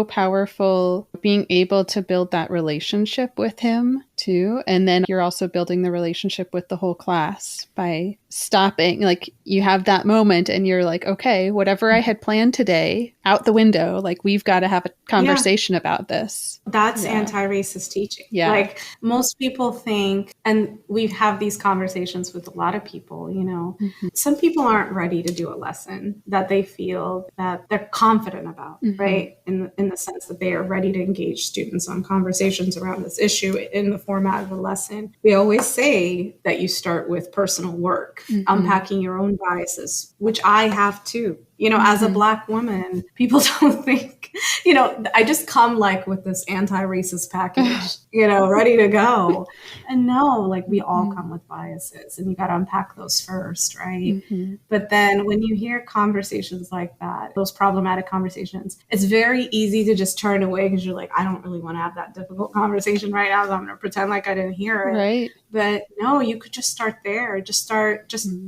powerful, being able to build that relationship with him too. And then you're also building the relationship with the whole class by stopping. Like you have that moment and you're like, okay, whatever I had planned today, out the window, like we've got to have a conversation about this. That's anti-racist teaching. Yeah. Like most people think, and we have these conversations with a lot of people, you know, some people aren't ready to do a lesson that they feel that they're confident about, right? In the sense that they are ready to engage students on conversations around this issue in the format of a lesson. We always say that you start with personal work, unpacking your own biases, which I have too. You know, as a Black woman, people don't think, you know, I just come like with this anti-racist package, you know, ready to go. And no, like we all come with biases and you got to unpack those first, right? But then when you hear conversations like that, those problematic conversations, it's very easy to just turn away because you're like, I don't really want to have that difficult conversation right now. So I'm going to pretend like I didn't hear it. Right. But no, you could just start there.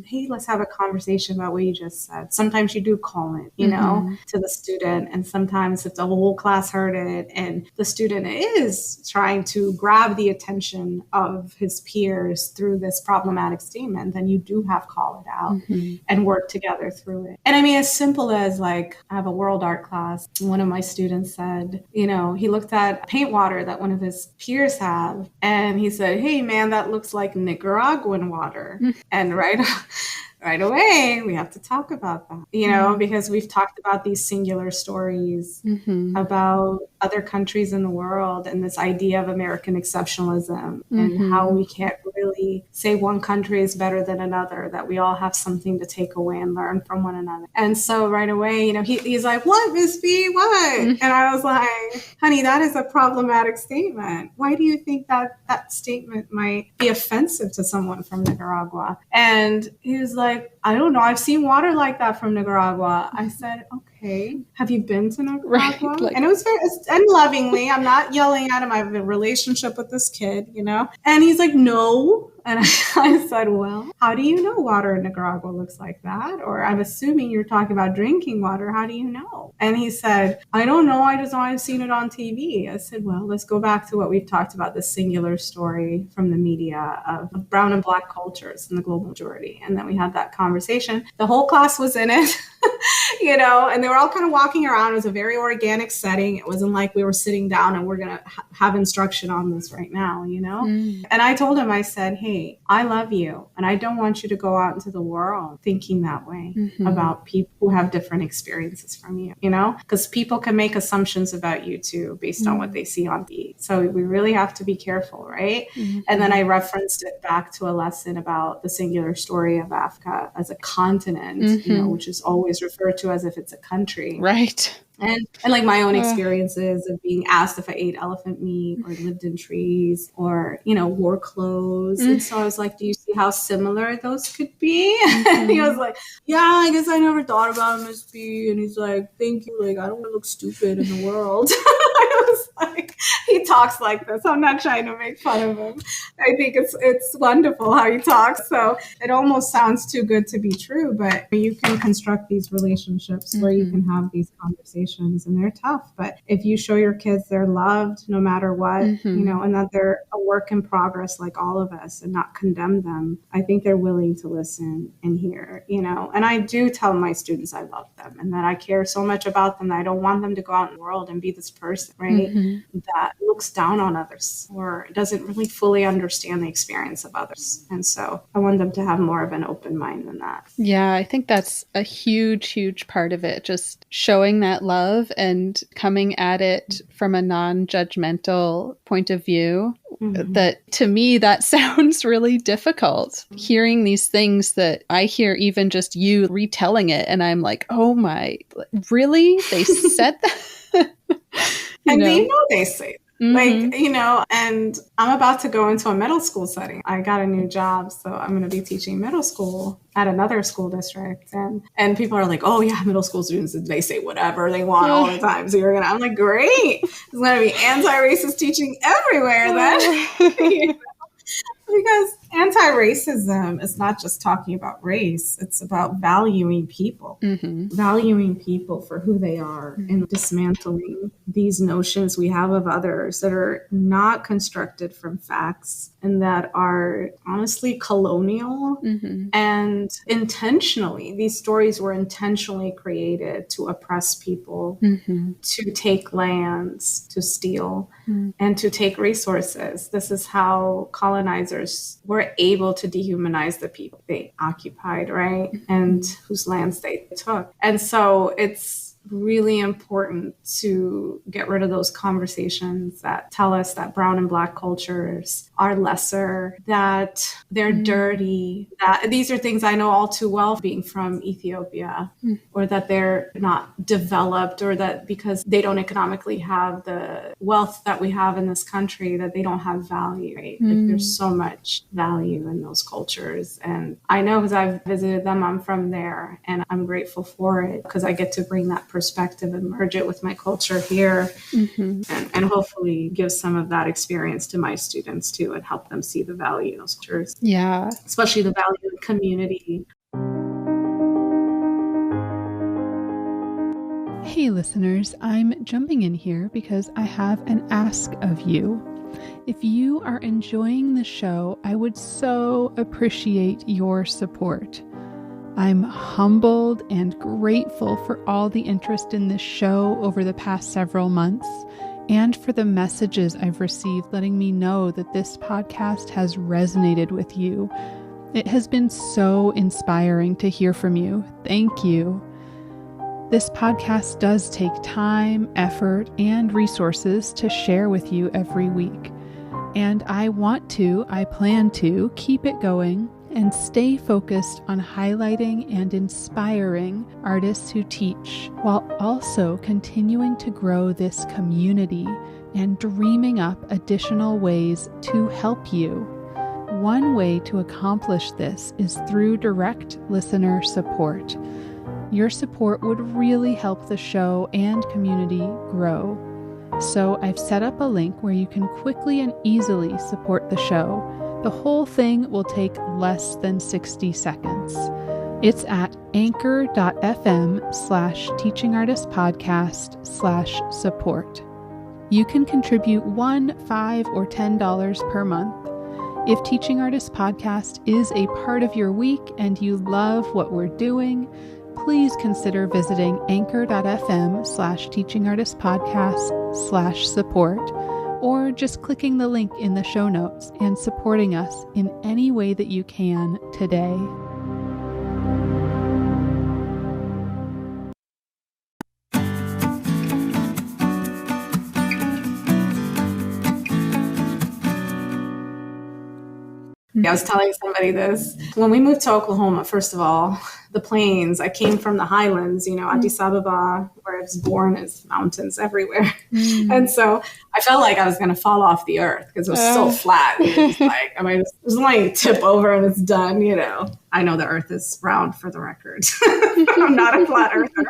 Hey, let's have a conversation about what you just said. Sometimes you do call it, you know, to the student. And sometimes if the whole class heard it and the student is trying to grab the attention of his peers through this problematic statement, then you do have call it out and work together through it. And I mean, as simple as like, I have a world art class. One of my students said, you know, he looked at paint water that one of his peers have and he said, hey man, that looks like Nicaraguan water. And right away, we have to talk about that, you know, because we've talked about these singular stories about other countries in the world and this idea of American exceptionalism and how we can't really say one country is better than another, that we all have something to take away and learn from one another. And so right away, you know, he's like, what, Miss B, what? And I was like, honey, that is a problematic statement. Why do you think that statement might be offensive to someone from Nicaragua? And he was like, I don't know. I've seen water like that from Nicaragua. I said, okay, have you been to Nicaragua? Right, like, and it was very, and lovingly, I'm not yelling at him. I have a relationship with this kid, you know? And he's like, no. And I said, well, how do you know water in Nicaragua looks like that? Or I'm assuming you're talking about drinking water. How do you know? And he said, I don't know. I just know I've seen it on TV. I said, well, let's go back to what we've talked about, the singular story from the media of brown and Black cultures in the global majority. And then we had that conversation. The whole class was in it, you know, and they were all kind of walking around. It was a very organic setting. It wasn't like we were sitting down and we're going to have instruction on this right now, you know? And I told him, I said, hey, I love you. And I don't want you to go out into the world thinking that way about people who have different experiences from you, you know, because people can make assumptions about you too, based on what they see on TV. So we really have to be careful. Right. And then I referenced it back to a lesson about the singular story of Africa as a continent, you know, which is always referred to as if it's a country. Right. And like my own experiences of being asked if I ate elephant meat or lived in trees or, you know, wore clothes. And so I was like, do you see how similar those could be. And he was like, yeah, I guess I never thought about him as B. And he's like, thank you. Like, I don't want to look stupid in the world. I was like, he talks like this. I'm not trying to make fun of him. I think it's wonderful how he talks. So it almost sounds too good to be true, but you can construct these relationships where you can have these conversations, and they're tough. But if you show your kids they're loved no matter what, you know, and that they're a work in progress like all of us, and not condemn them, I think they're willing to listen and hear, you know. And I do tell my students I love them and that I care so much about them that I don't want them to go out in the world and be this person, right, that looks down on others or doesn't really fully understand the experience of others. And so I want them to have more of an open mind than that. Yeah, I think that's a huge, huge part of it. Just showing that love and coming at it from a non-judgmental point of view. That to me, that sounds really difficult. Hearing these things that I hear, even just you retelling it, and I'm like, oh my, really? They said that? And they know they say that. Like, you know, and I'm about to go into a middle school setting. I got a new job, so I'm going to be teaching middle school at another school district. And people are like, oh yeah, middle school students, they say whatever they want all the time. So I'm like, great. There's going to be anti-racist teaching everywhere then. Because anti-racism is not just talking about race. It's about valuing people, valuing people for who they are, and dismantling these notions we have of others that are not constructed from facts and that are honestly colonial and intentionally. These stories were intentionally created to oppress people, to take lands, to steal, and to take resources. This is how colonizers were able to dehumanize the people they occupied, right? And whose lands they took. And so it's really important to get rid of those conversations that tell us that brown and black cultures are lesser, that they're dirty, that these are things I know all too well being from Ethiopia, or that they're not developed, or that because they don't economically have the wealth that we have in this country, that they don't have value, right? Like, there's so much value in those cultures. And I know because I've visited them, I'm from there, and I'm grateful for it because I get to bring that perspective and merge it with my culture here, and hopefully give some of that experience to my students too, and help them see the value in those cultures. Yeah. Especially the value in community. Hey listeners, I'm jumping in here because I have an ask of you. If you are enjoying the show, I would so appreciate your support. I'm humbled and grateful for all the interest in this show over the past several months, and for the messages I've received letting me know that this podcast has resonated with you. It has been so inspiring to hear from you. Thank you. This podcast does take time, effort, and resources to share with you every week. And I plan to keep it going and stay focused on highlighting and inspiring artists who teach, while also continuing to grow this community and dreaming up additional ways to help you. One way to accomplish this is through direct listener support. Your support would really help the show and community grow. So I've set up a link where you can quickly and easily support the show. The whole thing will take less than 60 seconds. It's at anchor.fm/teachingartistpodcast/support. You can contribute $1, $5, or $10 per month. If Teaching Artist Podcast is a part of your week and you love what we're doing, please consider visiting anchor.fm/teachingartistpodcast/support, or just clicking the link in the show notes and supporting us in any way that you can today. I was telling somebody this. When we moved to Oklahoma, first of all, the plains. I came from the highlands, Addis Ababa, where I was born, is mountains everywhere. And so I felt like I was going to fall off the earth because it was so flat. It's like, I might just like tip over and it's done, I know the earth is round, for the record. I'm not a flat earther.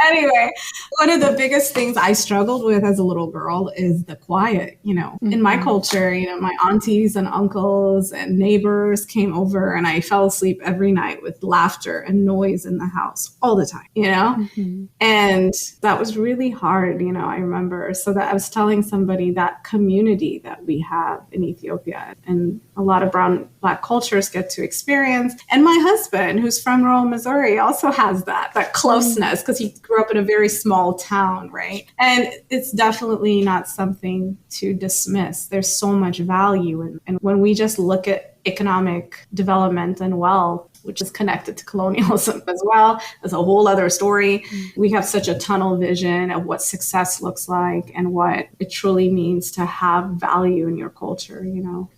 Anyway, one of the biggest things I struggled with as a little girl is the quiet, in my culture, my aunties and uncles and neighbors came over and I fell asleep every night with laughter and noise in the house all the time, and that was really hard, I remember. So that I was telling somebody that community that we have in Ethiopia and a lot of Black cultures get to experience. And my husband, who's from rural Missouri, also has that closeness because he grew up in a very small town, right? And it's definitely not something to dismiss. There's so much value in, and when we just look at economic development and wealth, which is connected to colonialism as well, that's a whole other story. We have such a tunnel vision of what success looks like and what it truly means to have value in your culture.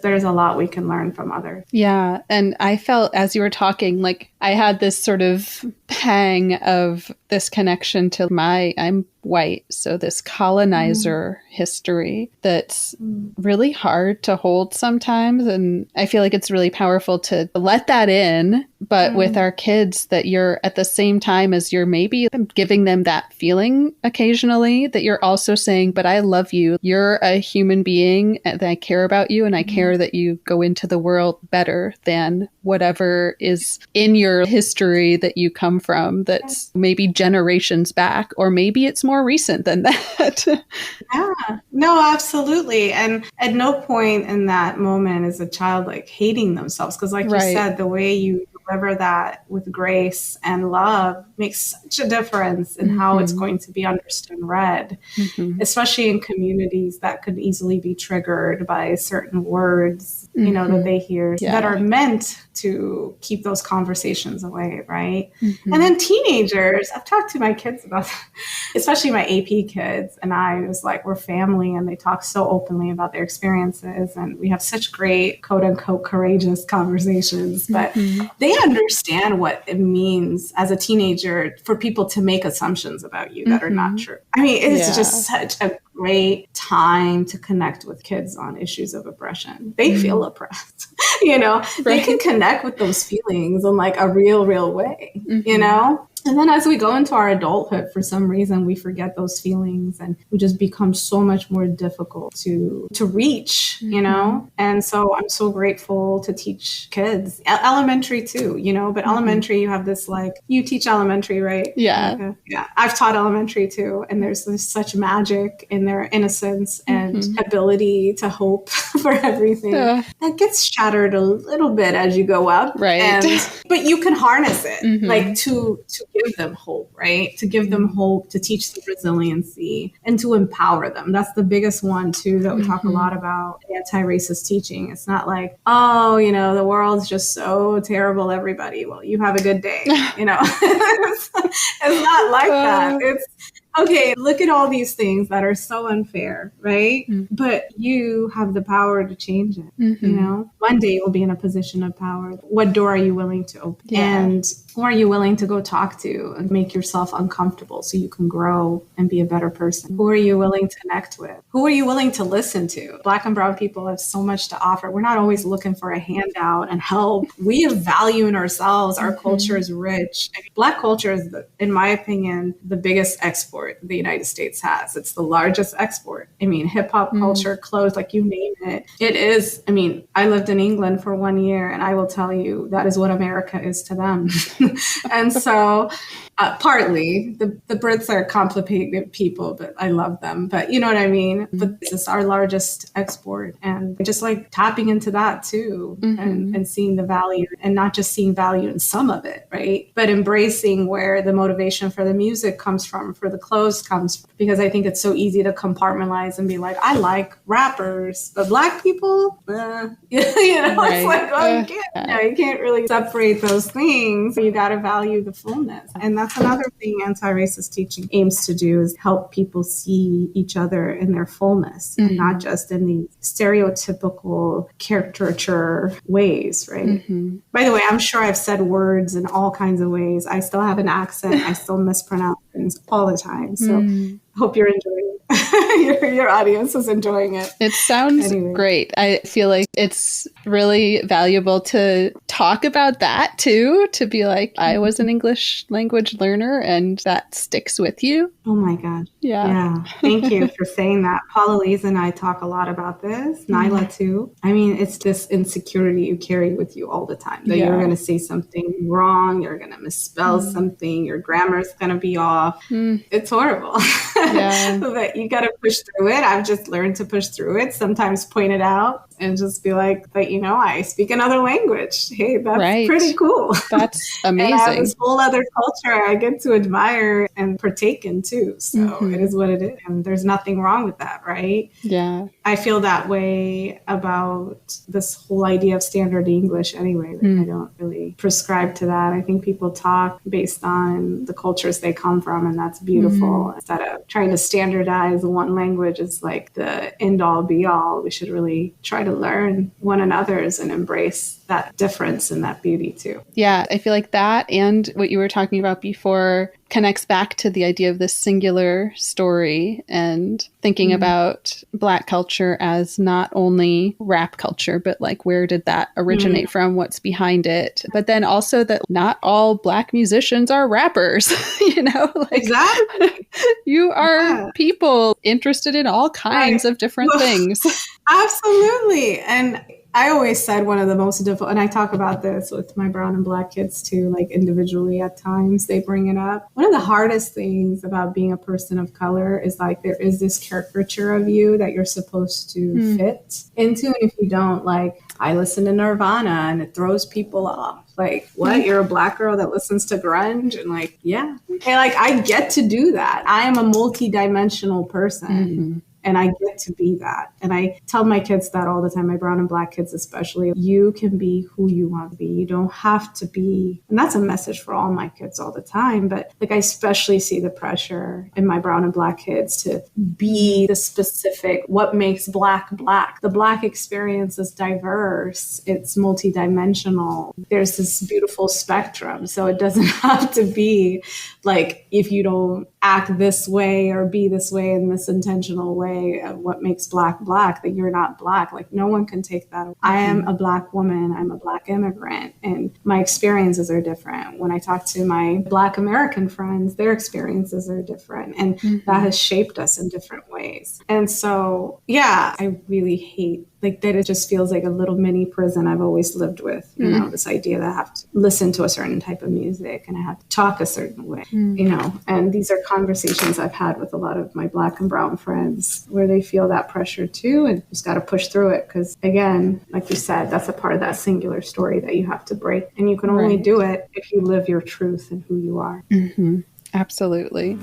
There's a lot we can learn from others. Yeah. And I felt as you were talking, like I had this sort of pang of this connection to I'm white. So this colonizer history that's really hard to hold sometimes. And I feel like it's really powerful to let that in, but with our kids, that you're at the same time as you're maybe giving them that feeling occasionally, that you're also saying, but I love you. You're a human being and I care about you. And I care that you go into the world better than whatever is in your history that you come from, that's maybe generations back, or maybe it's more recent than that. Yeah, no, absolutely. And at no point in that moment is a child like hating themselves. Because like you said, the way you deliver that with grace and love makes such a difference in how it's going to be understood and read, especially in communities that could easily be triggered by certain words, that they hear that are meant to keep those conversations away, right? And then teenagers, I've talked to my kids about that, especially my AP kids, and I was like, we're family, and they talk so openly about their experiences, and we have such great, quote unquote, courageous conversations, but they understand what it means as a teenager for people to make assumptions about you that are not true. I mean, it's just such a great time to connect with kids on issues of oppression. They feel oppressed, they can connect with those feelings in like a real way, And then as we go into our adulthood, for some reason, we forget those feelings and we just become so much more difficult to reach, And so I'm so grateful to teach kids, elementary too, but elementary, you have this you teach elementary, right? Yeah. Yeah. I've taught elementary too. And there's such magic in their innocence and ability to hope for everything. That gets shattered a little bit as you go up. Right. But you can harness it, to give them hope, right? To give them hope, to teach them resiliency, and to empower them. That's the biggest one too that we talk a lot about in anti-racist teaching. It's not like, the world's just so terrible, everybody. Well, you have a good day, It's not like that. It's okay, look at all these things that are so unfair, right? But you have the power to change it. One day you'll be in a position of power. What door are you willing to open? And who are you willing to go talk to and make yourself uncomfortable so you can grow and be a better person? Who are you willing to connect with? Who are you willing to listen to? Black and brown people have so much to offer. We're not always looking for a handout and help. We have value in ourselves. Our culture is rich. Black culture is, in my opinion, the biggest export the United States has. It's the largest export. I mean, hip hop culture, clothes, like you name it. It is. I mean, I lived in England for 1 year, and I will tell you that is what America is to them. And so partly the Brits are complicated people, but I love them. But you know what I mean? But it's our largest export, and just like tapping into that too, and seeing the value, and not just seeing value in some of it, right? But embracing where the motivation for the music comes from, for the clothes comes from. Because I think it's so easy to compartmentalize and be like, I like rappers, but Black people, Right. It's like, you can't really separate those things. You got to value the fullness. And that's that's another thing anti-racist teaching aims to do, is help people see each other in their fullness and not just in these stereotypical caricature ways, right? By the way, I'm sure I've said words in all kinds of ways. I still have an accent. I still mispronounce things all the time. So I hope you're enjoying it. your audience is enjoying it. It sounds great. I feel like it's really valuable to talk about that too, to be like, I was an English language learner and that sticks with you. Oh my God. Yeah. Thank you for saying that. Paula Lees and I talk a lot about this. Nyla too. I mean, it's this insecurity you carry with you all the time. That you're going to say something wrong, you're going to misspell something, your grammar's going to be off. It's horrible. But you got to push through it. I've just learned to push through it, sometimes point it out and just be like, but I speak another language. Hey, that's pretty cool. That's amazing. And I have this whole other culture I get to admire and partake in too. So it is what it is. And there's nothing wrong with that, right? Yeah. I feel that way about this whole idea of standard English anyway. I don't really prescribe to that. I think people talk based on the cultures they come from, and that's beautiful. Instead of trying to standardize one language as like the end all be all, we should really try to learn one another's and embrace that difference and that beauty too. Yeah, I feel like that and what you were talking about before connects back to the idea of this singular story and thinking about Black culture as not only rap culture, but like where did that originate from? What's behind it? But then also that not all Black musicians are rappers, Exactly. You are people interested in all kinds of different things. Absolutely. And I always said one of the most difficult, and I talk about this with my brown and Black kids too, like individually at times they bring it up. One of the hardest things about being a person of color is like there is this caricature of you that you're supposed to fit into. And if you don't, like I listen to Nirvana and it throws people off. Like, what? You're a Black girl that listens to grunge? And like, yeah. And like, I get to do that. I am a multi-dimensional person. And I get to be that. And I tell my kids that all the time, my brown and Black kids especially. You can be who you want to be. You don't have to be. And that's a message for all my kids all the time. But like I especially see the pressure in my brown and Black kids to be the specific, what makes Black Black. The Black experience is diverse. It's multidimensional. There's this beautiful spectrum. So it doesn't have to be like if you don't act this way or be this way in this intentional way of what makes Black Black, that you're not Black. Like no one can take that away. I am a Black woman. I'm a Black immigrant, and my experiences are different. When I talk to my Black American friends, their experiences are different, and that has shaped us in different ways. And so, yeah, I really hate like that. It just feels like a little mini prison I've always lived with, this idea that I have to listen to a certain type of music and I have to talk a certain way, and these are conversations I've had with a lot of my Black and brown friends where they feel that pressure too, and just got to push through it. Because again, like you said, that's a part of that singular story that you have to break. And you can only do it if you live your truth and who you are. Absolutely.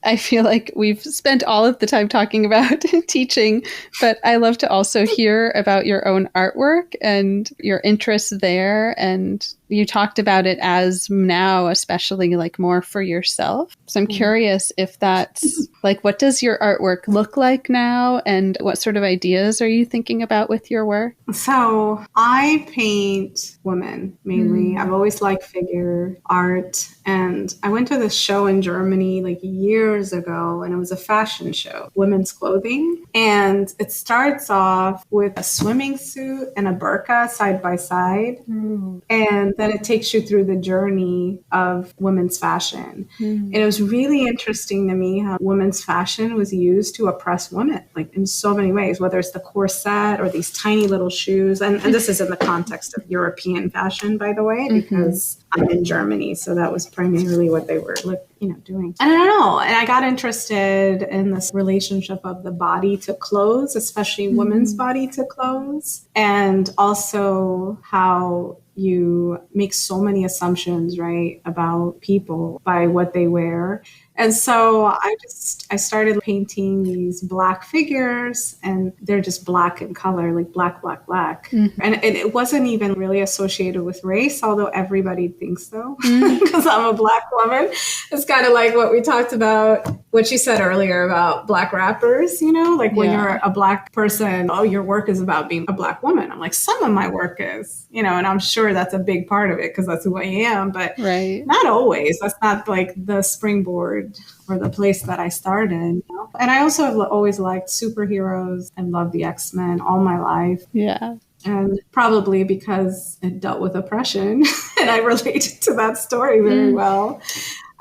I feel like we've spent all of the time talking about teaching, but I love to also hear about your own artwork and your interests there. And you talked about it as now, especially like more for yourself. So I'm curious if that's like, what does your artwork look like now? And what sort of ideas are you thinking about with your work? So I paint women mainly. I've always liked figure art. And I went to this show in Germany like years ago, and it was a fashion show, women's clothing. And it starts off with a swimming suit and a burqa side by side. And then it takes you through the journey of women's fashion. And it was really interesting to me how women's fashion was used to oppress women, like in so many ways, whether it's the corset or these tiny little shoes. And this is in the context of European fashion, by the way, because I'm in Germany. So that was primarily what they were doing. And I don't know. And I got interested in this relationship of the body to clothes, especially women's body to clothes. And also how you make so many assumptions, right, about people by what they wear. And so I started painting these black figures, and they're just black in color, like black, black, black. Mm-hmm. And it wasn't even really associated with race, although everybody thinks so, because I'm a Black woman. It's kind of like what we talked about, what you said earlier about Black rappers, you know, like when you're a Black person, oh, your work is about being a Black woman. I'm like, some of my work is, you know, and I'm sure that's a big part of it because that's who I am, but not always. That's not like the springboard or the place that I started. You know? And I also have always liked superheroes and loved the X-Men all my life. Yeah. And probably because it dealt with oppression and I related to that story very well.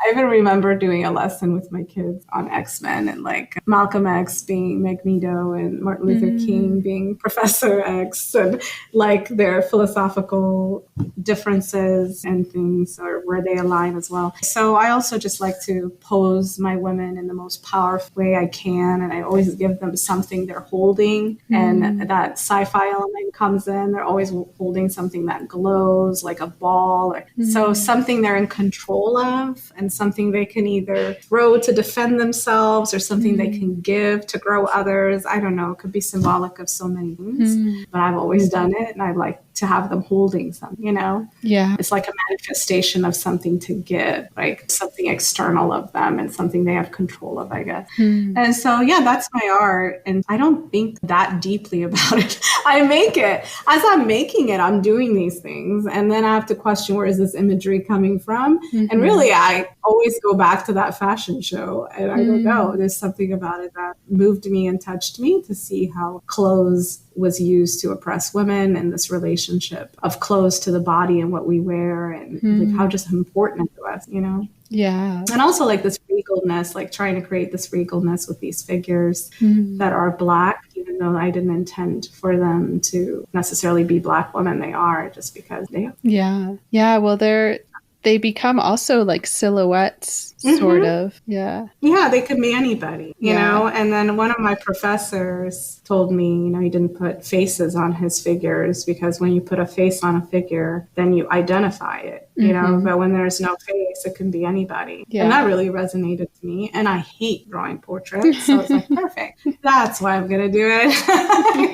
I even remember doing a lesson with my kids on X-Men and like Malcolm X being Magneto and Martin Luther King being Professor X, and like their philosophical differences and things or where they align as well. So I also just like to pose my women in the most powerful way I can. And I always give them something they're holding, and that sci-fi element comes in. They're always holding something that glows like a ball. So something they're in control of, and something they can either throw to defend themselves or something they can give to grow others. I don't know. It could be symbolic of so many things, but I've always done it. And I like to have them holding something, you know? Yeah. It's like a manifestation of something to give, like something external of them and something they have control of, I guess. And so, yeah, that's my art. And I don't think that deeply about it. I make it. As I'm making it, I'm doing these things. And then I have to question, where is this imagery coming from? And really, I always go back to that fashion show. And I don't know, there's something about it that moved me and touched me to see how clothes was used to oppress women, and this relationship of clothes to the body and what we wear, and like how just important to us, you know? Yeah. And also like this regalness, like trying to create this regalness with these figures that are Black, even though I didn't intend for them to necessarily be Black women. They are, just because they are. Yeah. Yeah. Well, they become also like silhouettes, sort of. Yeah. Yeah, they could be anybody, you know? And then one of my professors told me, you know, he didn't put faces on his figures because when you put a face on a figure, then you identify it, you know? But when there's no face, it can be anybody. Yeah. And that really resonated to me. And I hate drawing portraits. So it's like, perfect. That's why I'm going to do it.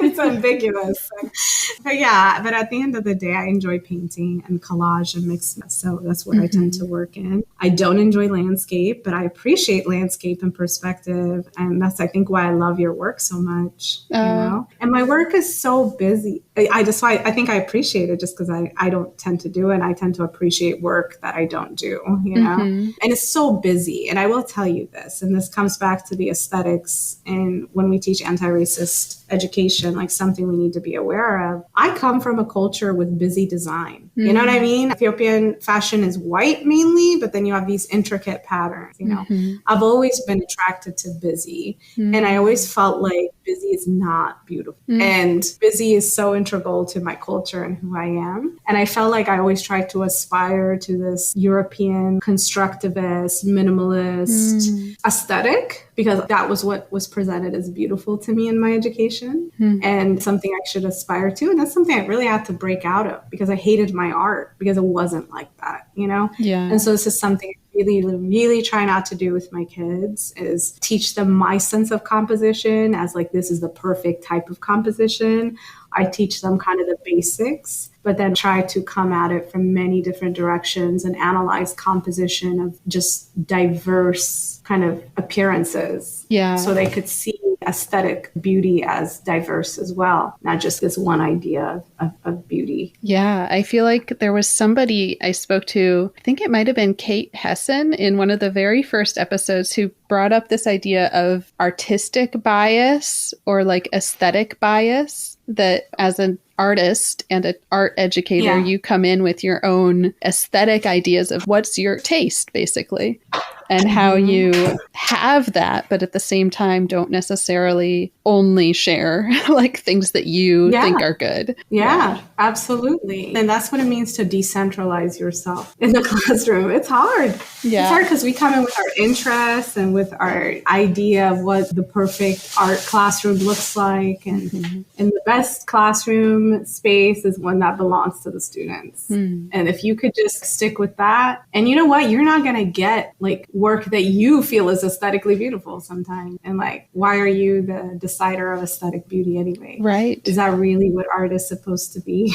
It's ambiguous. But yeah, but at the end of the day, I enjoy painting and collage and mixed. So that's what I tend to work in. I don't enjoy landscape, but I appreciate landscape and perspective. And that's, I think, why I love your work so much, you know? And my work is so busy. I think I appreciate it just because I don't tend to do it. I tend to appreciate work that I don't do, you know? And it's so busy. And I will tell you this, and this comes back to the aesthetics. And when we teach anti-racist education, like something we need to be aware of. I come from a culture with busy design. You know what I mean? Ethiopian fashion is white mainly, but then you have these intricate patterns, you know? I've always been attracted to busy. And I always felt like busy is not beautiful. And busy is so integral to my culture and who I am. And I felt like I always tried to aspire to this European constructivist, minimalist aesthetic, because that was what was presented as beautiful to me in my education and something I should aspire to. And that's something I really had to break out of because I hated my art because it wasn't like that, you know? Yeah. And so this is something I really try not to do with my kids, is teach them my sense of composition as like, this is the perfect type of composition. I teach them kind of the basics, but then try to come at it from many different directions and analyze composition of just diverse kind of appearances. Yeah. So they could see aesthetic beauty as diverse as well, not just this one idea of beauty. Yeah, I feel like there was somebody I spoke to, I think it might have been Kate Hessen in one of the very first episodes, who brought up this idea of artistic bias or like aesthetic bias, that as an artist and an art educator, you come in with your own aesthetic ideas of what's your taste, basically. and how you have that, but at the same time don't necessarily only share like things that you think are good. Yeah, absolutely. And that's what it means to decentralize yourself in the classroom. It's hard. Yeah. It's hard because we come in with our interests and with our idea of what the perfect art classroom looks like. And, and the best classroom space is one that belongs to the students. And if you could just stick with that, and you know what, you're not going to get like work that you feel is aesthetically beautiful sometimes. And like, why are you the decider of aesthetic beauty anyway? Right. Is that really what art is supposed to be?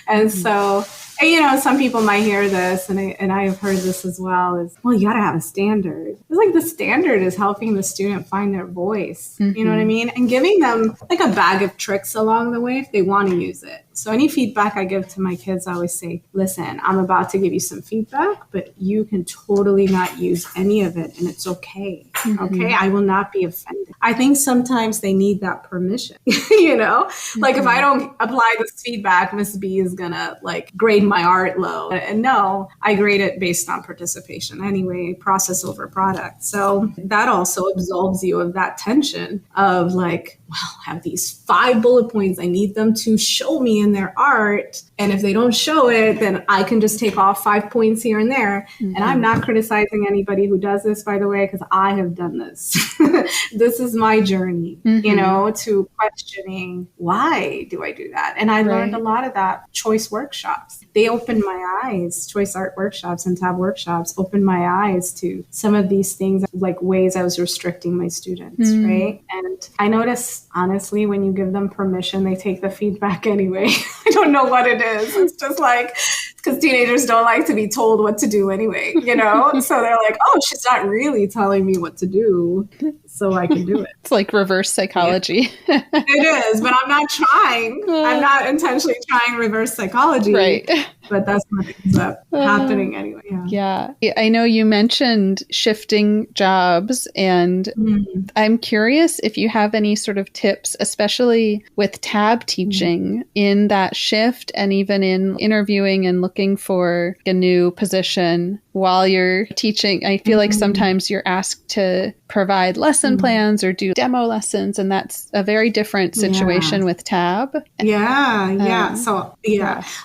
And so, and, you know, some people might hear this, and I have heard this as well, is, well, you got to have a standard. It's like the standard is helping the student find their voice. You know what I mean? And giving them like a bag of tricks along the way if they want to use it. So any feedback I give to my kids, I always say, listen, I'm about to give you some feedback, but you can totally not use any of it, and it's okay. Okay? I will not be offended. I think sometimes they need that permission, you know? Like if I don't apply this feedback, Miss B is going to like grade my art low. And no, I grade it based on participation anyway, process over product. So that also absolves you of that tension of like, well, I have these 5 bullet points. I need them to show me in their art. And if they don't show it, then I can just take off 5 points here and there. And I'm not criticizing anybody who does this, by the way, because I have done this. This is my journey, you know, to questioning, why do I do that? And I learned a lot of that. Choice workshops. They opened my eyes. Choice art workshops and tab workshops opened my eyes to some of these things, like ways I was restricting my students, right? And I noticed, honestly, when you give them permission, they take the feedback anyway. I don't know what it is. It's just like, because teenagers don't like to be told what to do anyway, you know? So they're like, oh, she's not really telling me what to do, so I can do it. It's like reverse psychology. Yeah. It is, but I'm not trying. I'm not intentionally trying reverse psychology. Right. But that's what ends up happening anyway. Yeah. I know you mentioned shifting jobs, and I'm curious if you have any sort of tips, especially with tab teaching in that shift, and even in interviewing and looking for a new position while you're teaching. I feel like sometimes you're asked to provide lesson plans or do demo lessons, and that's a very different situation with tab. So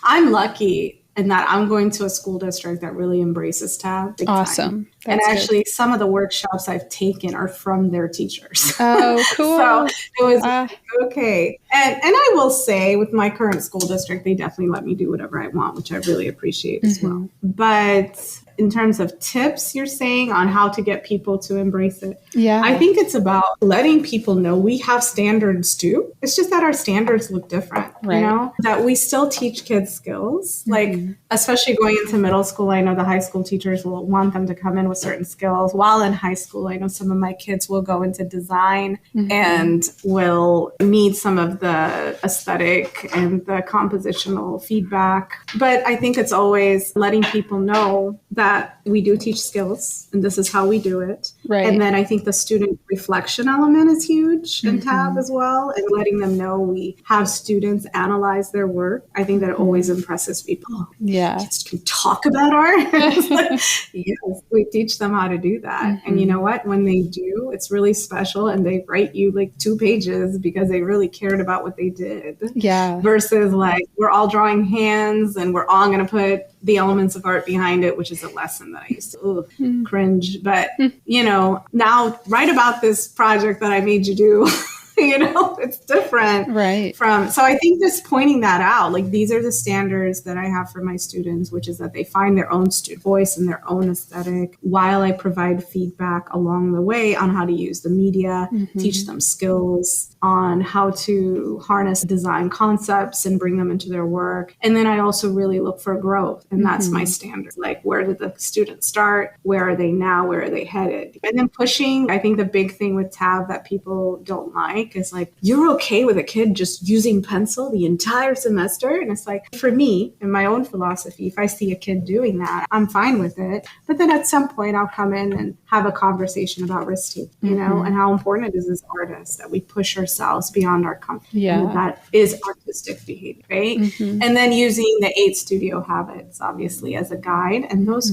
I'm lucky in that I'm going to a school district that really embraces tab. Awesome. And actually, some of the workshops I've taken are from their teachers. Oh, cool. So it was okay. And I will say, with my current school district, they definitely let me do whatever I want, which I really appreciate as well. But in terms of tips, you're saying on how to get people to embrace it. Yeah. I think it's about letting people know we have standards too. It's just that our standards look different, you know, that we still teach kids skills, like especially going into middle school. I know the high school teachers will want them to come in with certain skills. While in high school, I know some of my kids will go into design and will need some of the aesthetic and the compositional feedback. But I think it's always letting people know that we do teach skills and this is how we do it. Right. And then I think the student reflection element is huge in TAB as well. And letting them know we have students analyze their work. I think that it always impresses people. Yeah. Kids can talk about art. Like, yes, we teach them how to do that. And you know what? When they do, it's really special and they write you like 2 pages because they really cared about what they did. Yeah. Versus like, we're all drawing hands and we're all going to put the elements of art behind it, which is a lesson that I used to cringe. But, you know, now write about this project that I made you do. You know, it's different from, so I think just pointing that out, like these are the standards that I have for my students, which is that they find their own student voice and their own aesthetic while I provide feedback along the way on how to use the media, teach them skills on how to harness design concepts and bring them into their work. And then I also really look for growth. And that's my standard. Like, where did the students start? Where are they now? Where are they headed? And then pushing, I think the big thing with TAB that people don't like make is like, you're okay with a kid just using pencil the entire semester? And it's like, for me, in my own philosophy, if I see a kid doing that, I'm fine with it. But then at some point I'll come in and have a conversation about risk-taking, you know, and how important it is as artists that we push ourselves beyond our comfort. Yeah. And that is artistic behavior, right? And then using the 8 studio habits, obviously, as a guide. And those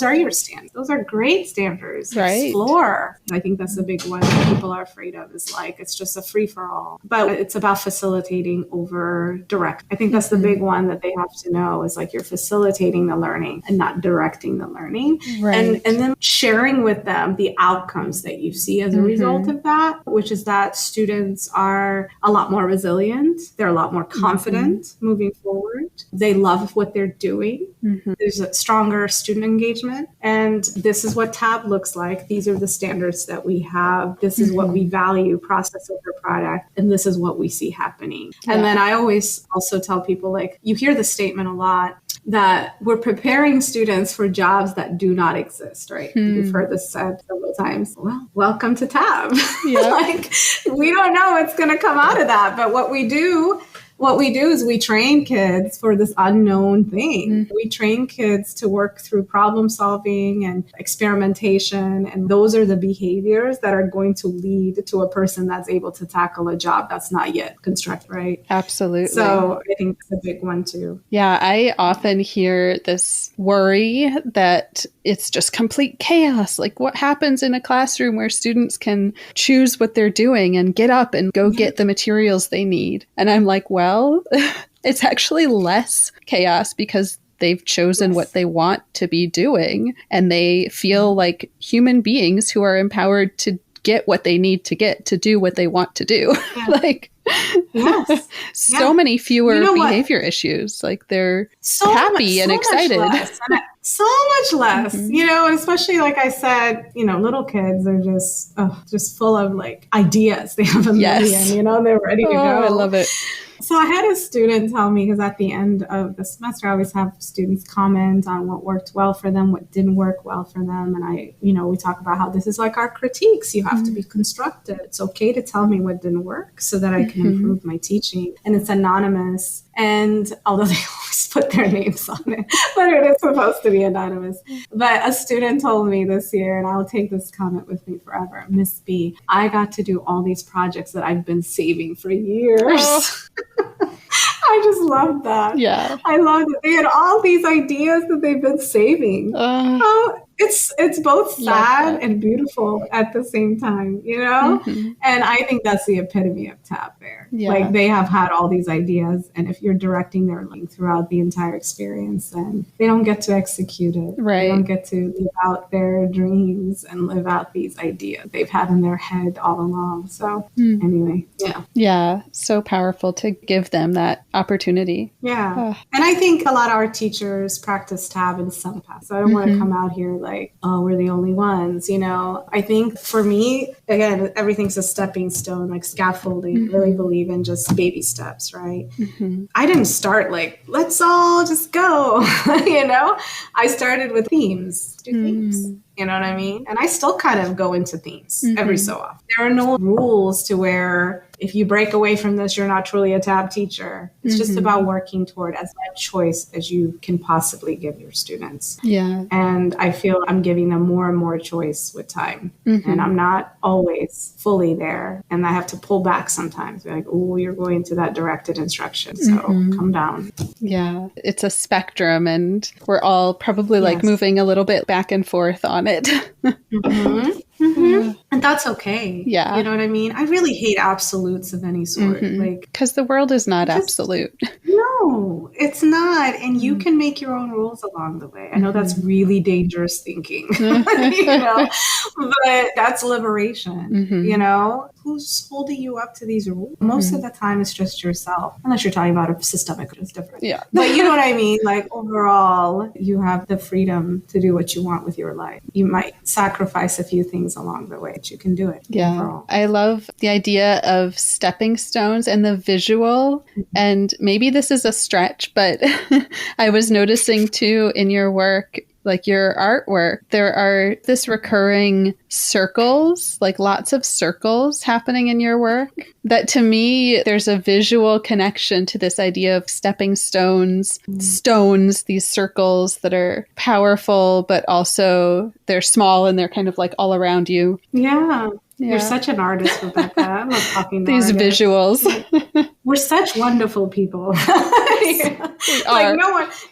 are your standards. Those are great standards. Right. Explore. I think that's a big one that people are afraid of, is like, it's just a free-for-all. But it's about facilitating over direct. I think that's the big one that they have to know, is like, you're facilitating the learning and not directing the learning. Right. And then sharing with them the outcomes that you see as a result of that, which is that students are a lot more resilient. They're a lot more confident moving forward. They love what they're doing. There's a stronger student engagement. And this is what TAB looks like. These are the standards that we have. This is what we value, process over product. And this is what we see happening. Yeah. And then I always also tell people, like, you hear the statement a lot that we're preparing students for jobs that do not exist, right? You've heard this said several times. Well, welcome to TAB. Like, we don't know what's going to come out of that. But what we do is we train kids for this unknown thing. We train kids to work through problem solving and experimentation. And those are the behaviors that are going to lead to a person that's able to tackle a job that's not yet constructed, right? Absolutely. So I think it's a big one too. Yeah, I often hear this worry that it's just complete chaos. Like, what happens in a classroom where students can choose what they're doing and get up and go get the materials they need? And I'm like, well, it's actually less chaos because they've chosen what they want to be doing, and they feel like human beings who are empowered to get what they need to get to do what they want to do. Like, so many fewer behavior issues. Like, they're happy and excited. So much less, you know, and especially, like I said, you know, little kids are just full of like ideas. They have a million, you know, they're ready to go. I love it. So I had a student tell me, because at the end of the semester, I always have students comment on what worked well for them, what didn't work well for them. And we talk about how this is like our critiques. You have to be constructive. It's okay to tell me what didn't work so that I can improve my teaching. And it's anonymous. And although they always put their names on it, but it is supposed to be anonymous. But a student told me this year, and I'll take this comment with me forever, Miss B, I got to do all these projects that I've been saving for years. Oh. I just loved that. Yeah. I loved it. They had all these ideas that they've been saving. It's both sad and beautiful at the same time, you know? And I think that's the epitome of TAP there. Like, they have had all these ideas, and if you're directing their learning throughout the entire experience, then they don't get to execute it. Right. They don't get to live out their dreams and live out these ideas they've had in their head all along. So anyway, Yeah, so powerful to give them that opportunity. Yeah. And I think a lot of our teachers practice TAB in some class. So I don't want to come out here like, oh, we're the only ones, you know. I think for me, again, everything's a stepping stone, like scaffolding. Really believe in just baby steps, right? I didn't start like, let's all just go, you know. I started with themes. Do themes. You know what I mean? And I still kind of go into themes every so often. There are no rules to where if you break away from this, you're not truly a TAB teacher. It's just about working toward as much choice as you can possibly give your students. Yeah. And I feel I'm giving them more and more choice with time. And I'm not always fully there. And I have to pull back sometimes. Be like, oh, you're going to that directed instruction. So come down. Yeah. It's a spectrum, and we're all probably like moving a little bit back and forth on it. And that's okay. Yeah. You know what I mean? I really hate absolutes of any sort. Like, because the world is not absolute. No, it's not. And you can make your own rules along the way. I know that's really dangerous thinking, you know, but that's liberation, you know? Who's holding you up to these rules? Most of the time, it's just yourself, unless you're talking about a systemic, which is different. Yeah. But you know what I mean? Like, overall, you have the freedom to do what you want with your life. You might sacrifice a few things along the way, but you can do it. Yeah. Overall. I love the idea of stepping stones and the visual. And maybe this is a stretch, but I was noticing too in your work, like your artwork, there are this recurring circles, like lots of circles happening in your work, that to me, there's a visual connection to this idea of stepping stones, these circles that are powerful, but also they're small and they're kind of like all around you. Yeah. You're such an artist, Rebecca. I love talking to these artists. Visuals. We're such wonderful people. Yeah. Like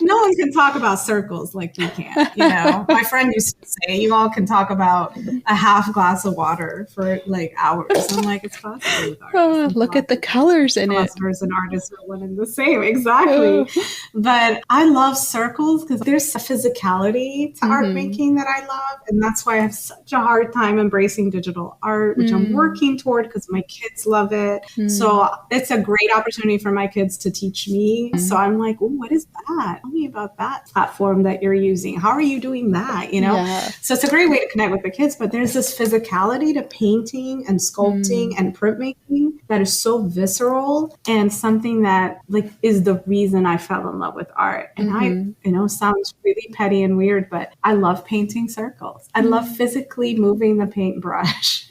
no one can talk about circles like we can. You know, my friend used to say, "You all can talk about a half glass of water for like hours." I'm like, it's possible with artists. Look at the colors in it. Philosophers and artists are one and the same, exactly. But I love circles because there's a physicality to art making that I love, and that's why I have such a hard time embracing digital art, which I'm working toward because my kids love it. So it's a great opportunity for my kids to teach me. So I'm like, oh, what is that? Tell me about that platform that you're using. How are you doing that? You know? Yeah. So it's a great way to connect with the kids, but there's this physicality to painting and sculpting and printmaking that is so visceral and something that like is the reason I fell in love with art. And I, you know, sounds really petty and weird, but I love painting circles. I love physically moving the paintbrush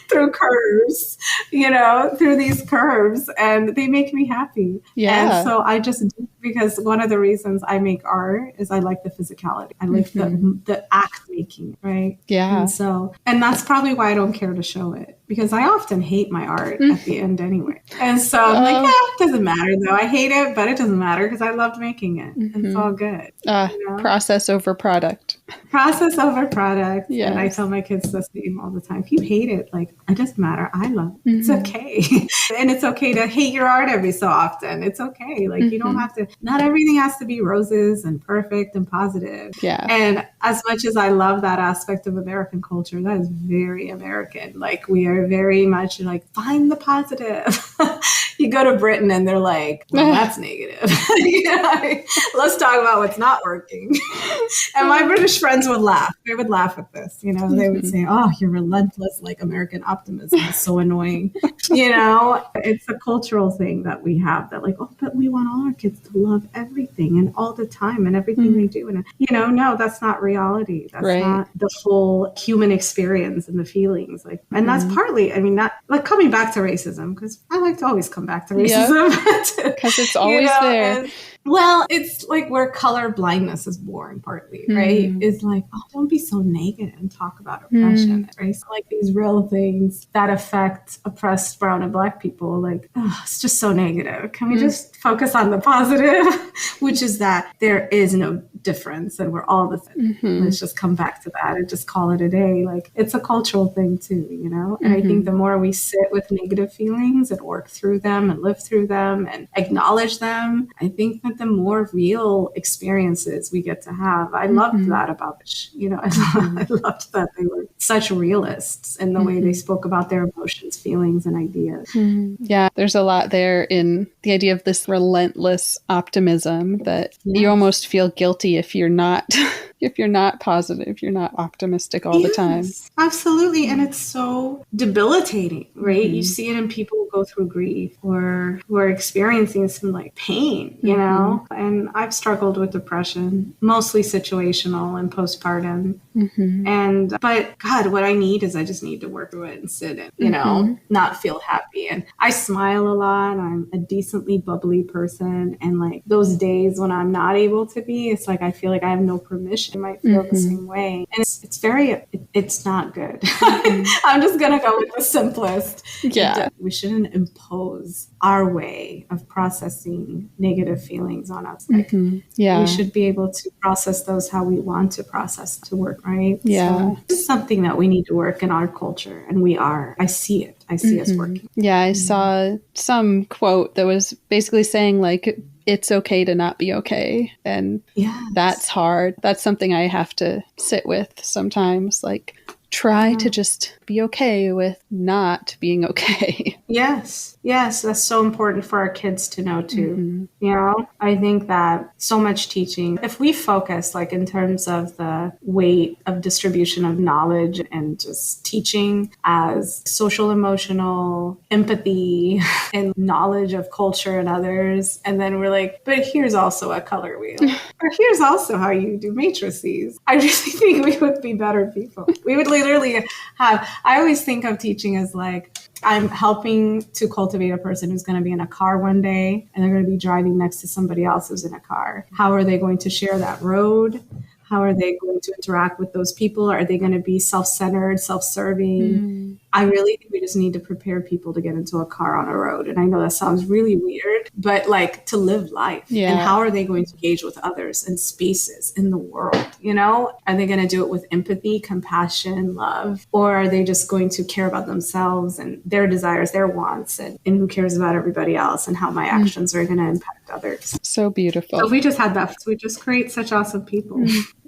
through curves, you know, through these curves, and they make me happy. Yeah. And so I just do, because one of the reasons I make art is I like the physicality. I like the act making, right? Yeah. And so, and that's probably why I don't care to show it, because I often hate my art at the end anyway. And so I'm like, it doesn't matter though. I hate it, but it doesn't matter because I loved making it. It's all good. You know? Process over product. Process over product. Yes. And I tell my kids the same all the time. If you hate it, like, it doesn't matter. I love it. It's okay. And it's okay to hate your art every so often. It's okay. Like, you don't have to, not everything has to be roses and perfect and positive. Yeah. And as much as I love that aspect of American culture, that is very American. Like, we are very much like, find the positive. You go to Britain and they're like, well, that's negative. You know, like, let's talk about what's not working. And my British friends would laugh. They would laugh at this. You know, they would say, oh, you're relentless, like American optimism is so annoying. You know, it's a cultural thing that we have that like, oh, but we want all our kids to love everything and all the time and everything they do. And, you know, no, that's not reality. That's not the full human experience and the feelings. Like, and that's partly, I mean, not like coming back to racism, because I like to always come back to racism. Because it's always there. Well, it's like where color blindness is born, partly, right? Is like, oh, don't be so negative and talk about oppression, right? So like these real things that affect oppressed brown and black people, like, oh, it's just so negative. Can we just focus on the positive, which is that there is no difference and we're all the same. Let's just come back to that and just call it a day. Like, it's a cultural thing too, you know? And I think the more we sit with negative feelings and work through them and live through them and acknowledge them, I think that the more real experiences we get to have. I loved that about it. You know, I loved that they were such realists in the way they spoke about their emotions, feelings, and ideas. Yeah, there's a lot there in the idea of this relentless optimism that you almost feel guilty if you're not if you're not positive, if you're not optimistic all the time. Absolutely. And it's so debilitating, right? You see it in people who go through grief or who are experiencing some like pain, you know? And I've struggled with depression, mostly situational and postpartum. But God, what I need is I just need to work through it and sit and, you know, not feel happy. And I smile a lot. I'm a decently bubbly person. And like those days when I'm not able to be, it's like I feel like I have no permission. I might feel the same way. And it's not good. I'm just going to go with the simplest. Yeah. We shouldn't impose our way of processing negative feelings on us. Like, we should be able to process those how we want to process to work, right? Yeah. So it's something that we need to work in our culture. And we are. I see it. I see us working. Yeah. I saw some quote that was basically saying like, it's okay to not be okay. And that's hard. That's something I have to sit with sometimes. Like, try to just be okay with not being okay. Yes. Yes. That's so important for our kids to know too. You know, I think that so much teaching, if we focus like in terms of the weight of distribution of knowledge and just teaching as social, emotional, empathy and knowledge of culture and others. And then we're like, but here's also a color wheel, or here's also how you do matrices. I really think we would be better people. We would literally have, I always think of teaching as like, I'm helping to cultivate a person who's going to be in a car one day and they're going to be driving next to somebody else who's in a car. How are they going to share that road? How are they going to interact with those people? Are they going to be self-centered, self-serving? I really think we just need to prepare people to get into a car on a road. And I know that sounds really weird, but like to live life. Yeah. And how are they going to engage with others in spaces in the world? You know, are they going to do it with empathy, compassion, love? Or are they just going to care about themselves and their desires, their wants, and who cares about everybody else and how my actions are going to impact others? So beautiful. So if we just had that, we just create such awesome people,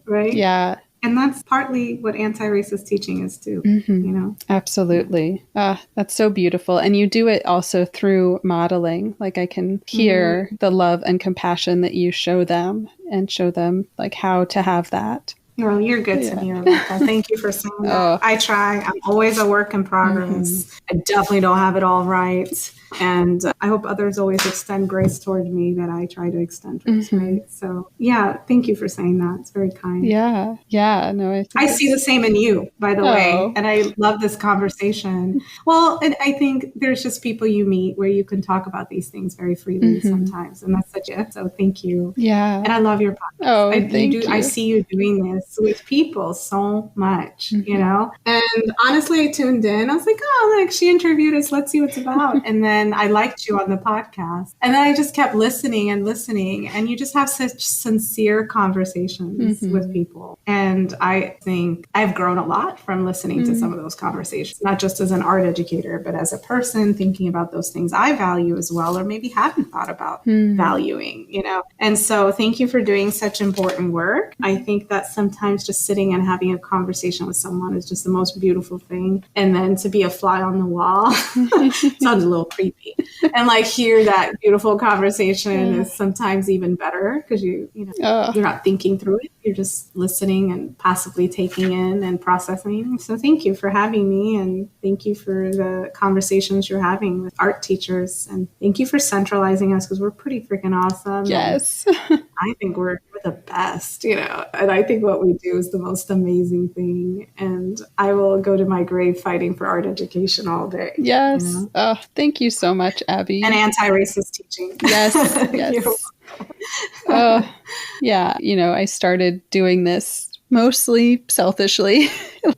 right? Yeah. And that's partly what anti-racist teaching is too, you know? Absolutely. That's so beautiful. And you do it also through modeling. Like I can hear the love and compassion that you show them and show them like how to have that. Well, you're good to me, Rebecca. Thank you for saying that. I try. I'm always a work in progress. I definitely don't have it all right. And I hope others always extend grace toward me that I try to extend grace, right? So, yeah, thank you for saying that. It's very kind. Yeah. Yeah. No, I see the same in you, by the way. And I love this conversation. Well, and I think there's just people you meet where you can talk about these things very freely sometimes. And that's such a, so thank you. Yeah. And I love your podcast. Oh, thank you. I see you doing this with people so much, you know? And honestly, I tuned in. I was like, oh, look, she interviewed us. Let's see what it's about. And then I liked you on the podcast. And then I just kept listening and listening. And you just have such sincere conversations with people. And I think I've grown a lot from listening to some of those conversations, not just as an art educator, but as a person thinking about those things I value as well, or maybe haven't thought about valuing, you know? And so thank you for doing such important work. I think that sometimes just sitting and having a conversation with someone is just the most beautiful thing. And then to be a fly on the wall sounds a little creepy. And like hear that beautiful conversation is sometimes even better because you're not thinking through it. You're just listening and passively taking in and processing. So thank you for having me, and thank you for the conversations you're having with art teachers, and thank you for centralizing us because we're pretty freaking awesome. Yes. I think we're the best, you know, and I think what we do is the most amazing thing. And I will go to my grave fighting for art education all day. Yes. You know? Oh, thank you so much, Abby. And anti-racist teaching. Yes. Yes. Yeah. You know, I started doing this mostly selfishly.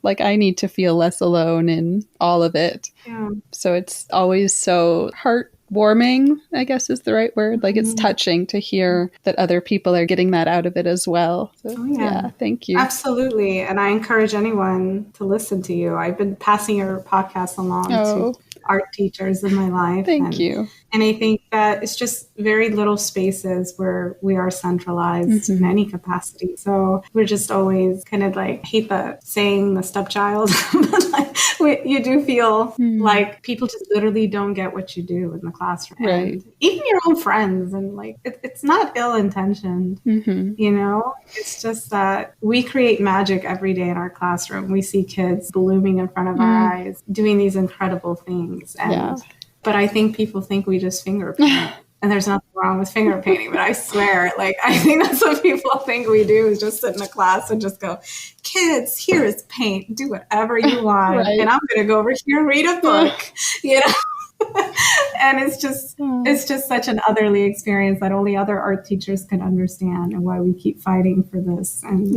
Like I need to feel less alone in all of it. Yeah. So it's always so heartwarming, I guess is the right word. Like it's touching to hear that other people are getting that out of it as well. So, yeah, thank you. Absolutely. And I encourage anyone to listen to you. I've been passing your podcast along to art teachers in my life. Thank you. And I think that it's just very little spaces where we are centralized in any capacity. So we're just always kind of like, hate the saying the stepchild, but like you do feel like people just literally don't get what you do in the classroom. Right. And even your own friends. And like, it's not ill-intentioned, you know? It's just that we create magic every day in our classroom. We see kids blooming in front of our eyes, doing these incredible things. And but I think people think we just finger paint. And there's nothing wrong with finger painting, but I swear, like, I think that's what people think we do is just sit in a class and just go, kids, here is paint, do whatever you want. Right. And I'm going to go over here and read a book, you know? And it's just such an otherly experience that only other art teachers can understand, and why we keep fighting for this and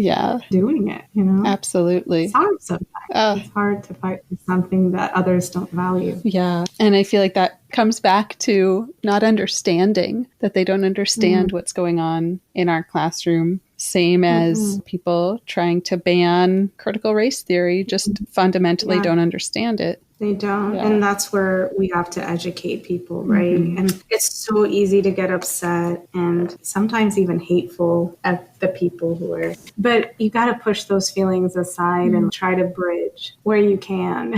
doing it, you know? Absolutely. It's hard sometimes. It's hard to fight for something that others don't value. Yeah. And I feel like that comes back to not understanding, that they don't understand what's going on in our classroom. Same as people trying to ban critical race theory, just fundamentally don't understand it. They don't. Yeah. And that's where we have to educate people, right? And it's so easy to get upset and sometimes even hateful at the people who are, but you got to push those feelings aside and try to bridge where you can.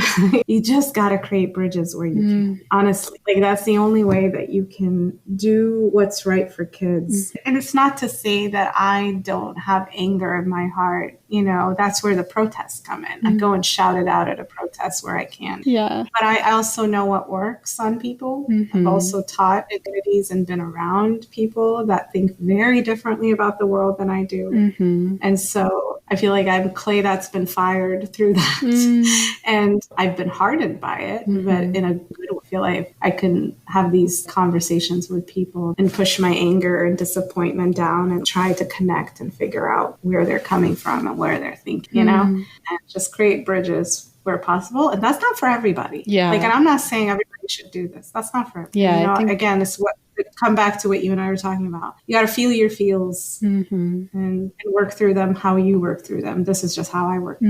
You just got to create bridges where you can. Honestly, like that's the only way that you can do what's right for kids. And it's not to say that I don't have anger in my heart. You know, that's where the protests come in. I go and shout it out at a protest where I can. Yeah. But I also know what works on people. I've also taught communities and been around people that think very differently about the world than I do. And so I feel like I'm clay that's been fired through that. And I've been hardened by it, but in a good way. I feel like I can have these conversations with people and push my anger and disappointment down and try to connect and figure out where they're coming from and where they're thinking, you know, and just create bridges where possible. And that's not for everybody. Yeah. Like, and I'm not saying everybody should do this. That's not for everybody. Yeah. You know, again, it's what, come back to what you and I were talking about. You got to feel your feels and work through them how you work through them. This is just how I work.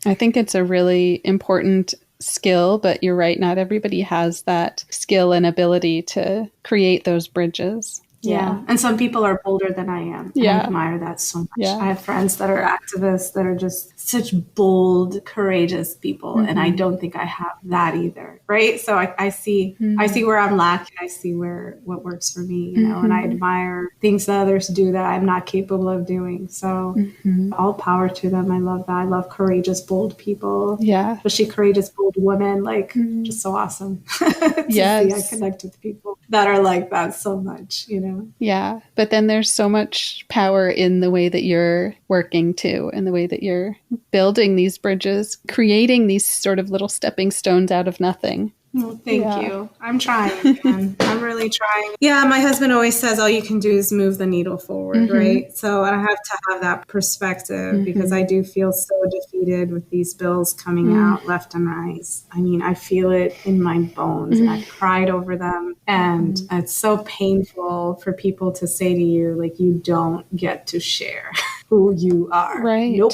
I think it's a really important skill, but you're right. Not everybody has that skill and ability to create those bridges. Yeah. And some people are bolder than I am. Yeah. I admire that so much. Yeah. I have friends that are activists that are just such bold, courageous people. And I don't think I have that either. Right. So I see where I'm lacking. I see what works for me, you know, and I admire things that others do that I'm not capable of doing. So all power to them. I love that. I love courageous, bold people. Yeah. Especially courageous, bold women. Like just so awesome. Yes. I connect with people that are like that so much, you know. Yeah. But then there's so much power in the way that you're working too, and the way that you're building these bridges, creating these sort of little stepping stones out of nothing. Well, thank you. I'm trying, man. I'm really trying. Yeah, my husband always says all you can do is move the needle forward, right? So I have to have that perspective because I do feel so defeated with these bills coming out left and right. I mean, I feel it in my bones and I've cried over them. And it's so painful for people to say to you, like, you don't get to share who you are. Right. Nope.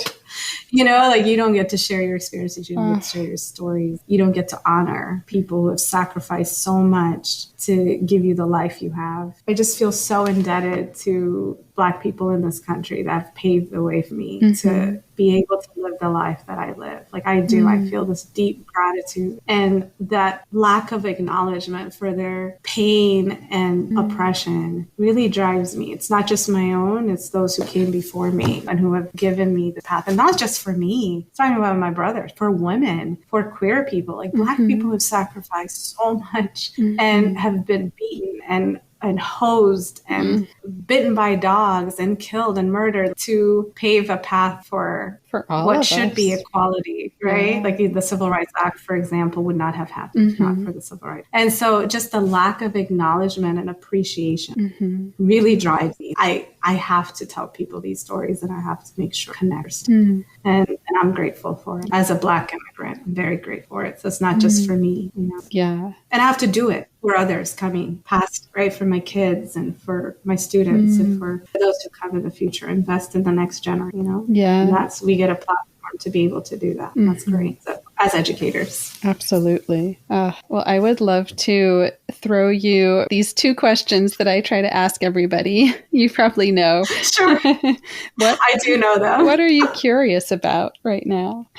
You know, like you don't get to share your experiences. You don't get to share your stories. You don't get to honor people who have sacrificed so much to give you the life you have. I just feel so indebted to Black people in this country that have paved the way for me to be able to live the life that I live. Like I do. I feel this deep gratitude, and that lack of acknowledgement for their pain and oppression really drives me. It's not just my own, it's those who came before me and who have given me the path. And not just for me, it's talking about my brothers, for women, for queer people. Like Black people have sacrificed so much and have been beaten and hosed and bitten by dogs and killed and murdered to pave a path for all what of should us. be equality, right? Yeah. Like the Civil Rights Act, for example, would not have happened if not for the Civil Rights. And so just the lack of acknowledgement and appreciation really drives me. I have to tell people these stories and I have to make sure connect. And I'm grateful for it. As a Black immigrant, I'm very grateful for it. So it's not just for me, you know? Yeah. And I have to do it for others coming past, right? For my kids and for my students and for those who come in the future, invest in the next generation, you know? Yeah. And we get a platform to be able to do that. That's great. So, as educators. Absolutely. Well, I would love to throw you these two questions that I try to ask everybody. You probably know. Sure. I do know them. What are you curious about right now?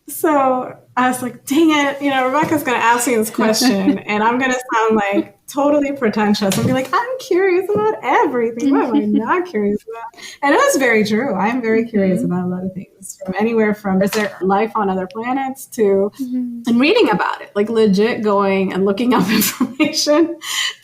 So I was like, dang it, you know, Rebecca's going to ask me this question and I'm going to sound like totally pretentious and be like, I'm curious about everything. What am I not curious about? And it was very true. I'm very curious about a lot of things, from anywhere from, is there life on other planets to, and reading about it, like legit going and looking up information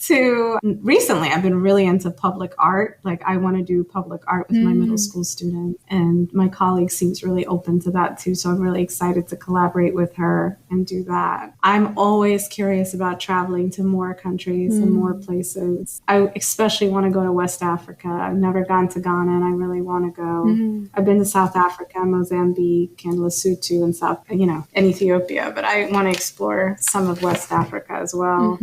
to recently, I've been really into public art. Like I want to do public art with my middle school students, and my colleague seems really open to that too. So I'm really excited to collaborate with her and do that. I'm always curious about traveling to more countries and more places. I especially want to go to West Africa. I've never gone to Ghana and I really want to go. I've been to South Africa, Mozambique, and Lesotho and Ethiopia, but I want to explore some of West Africa as well.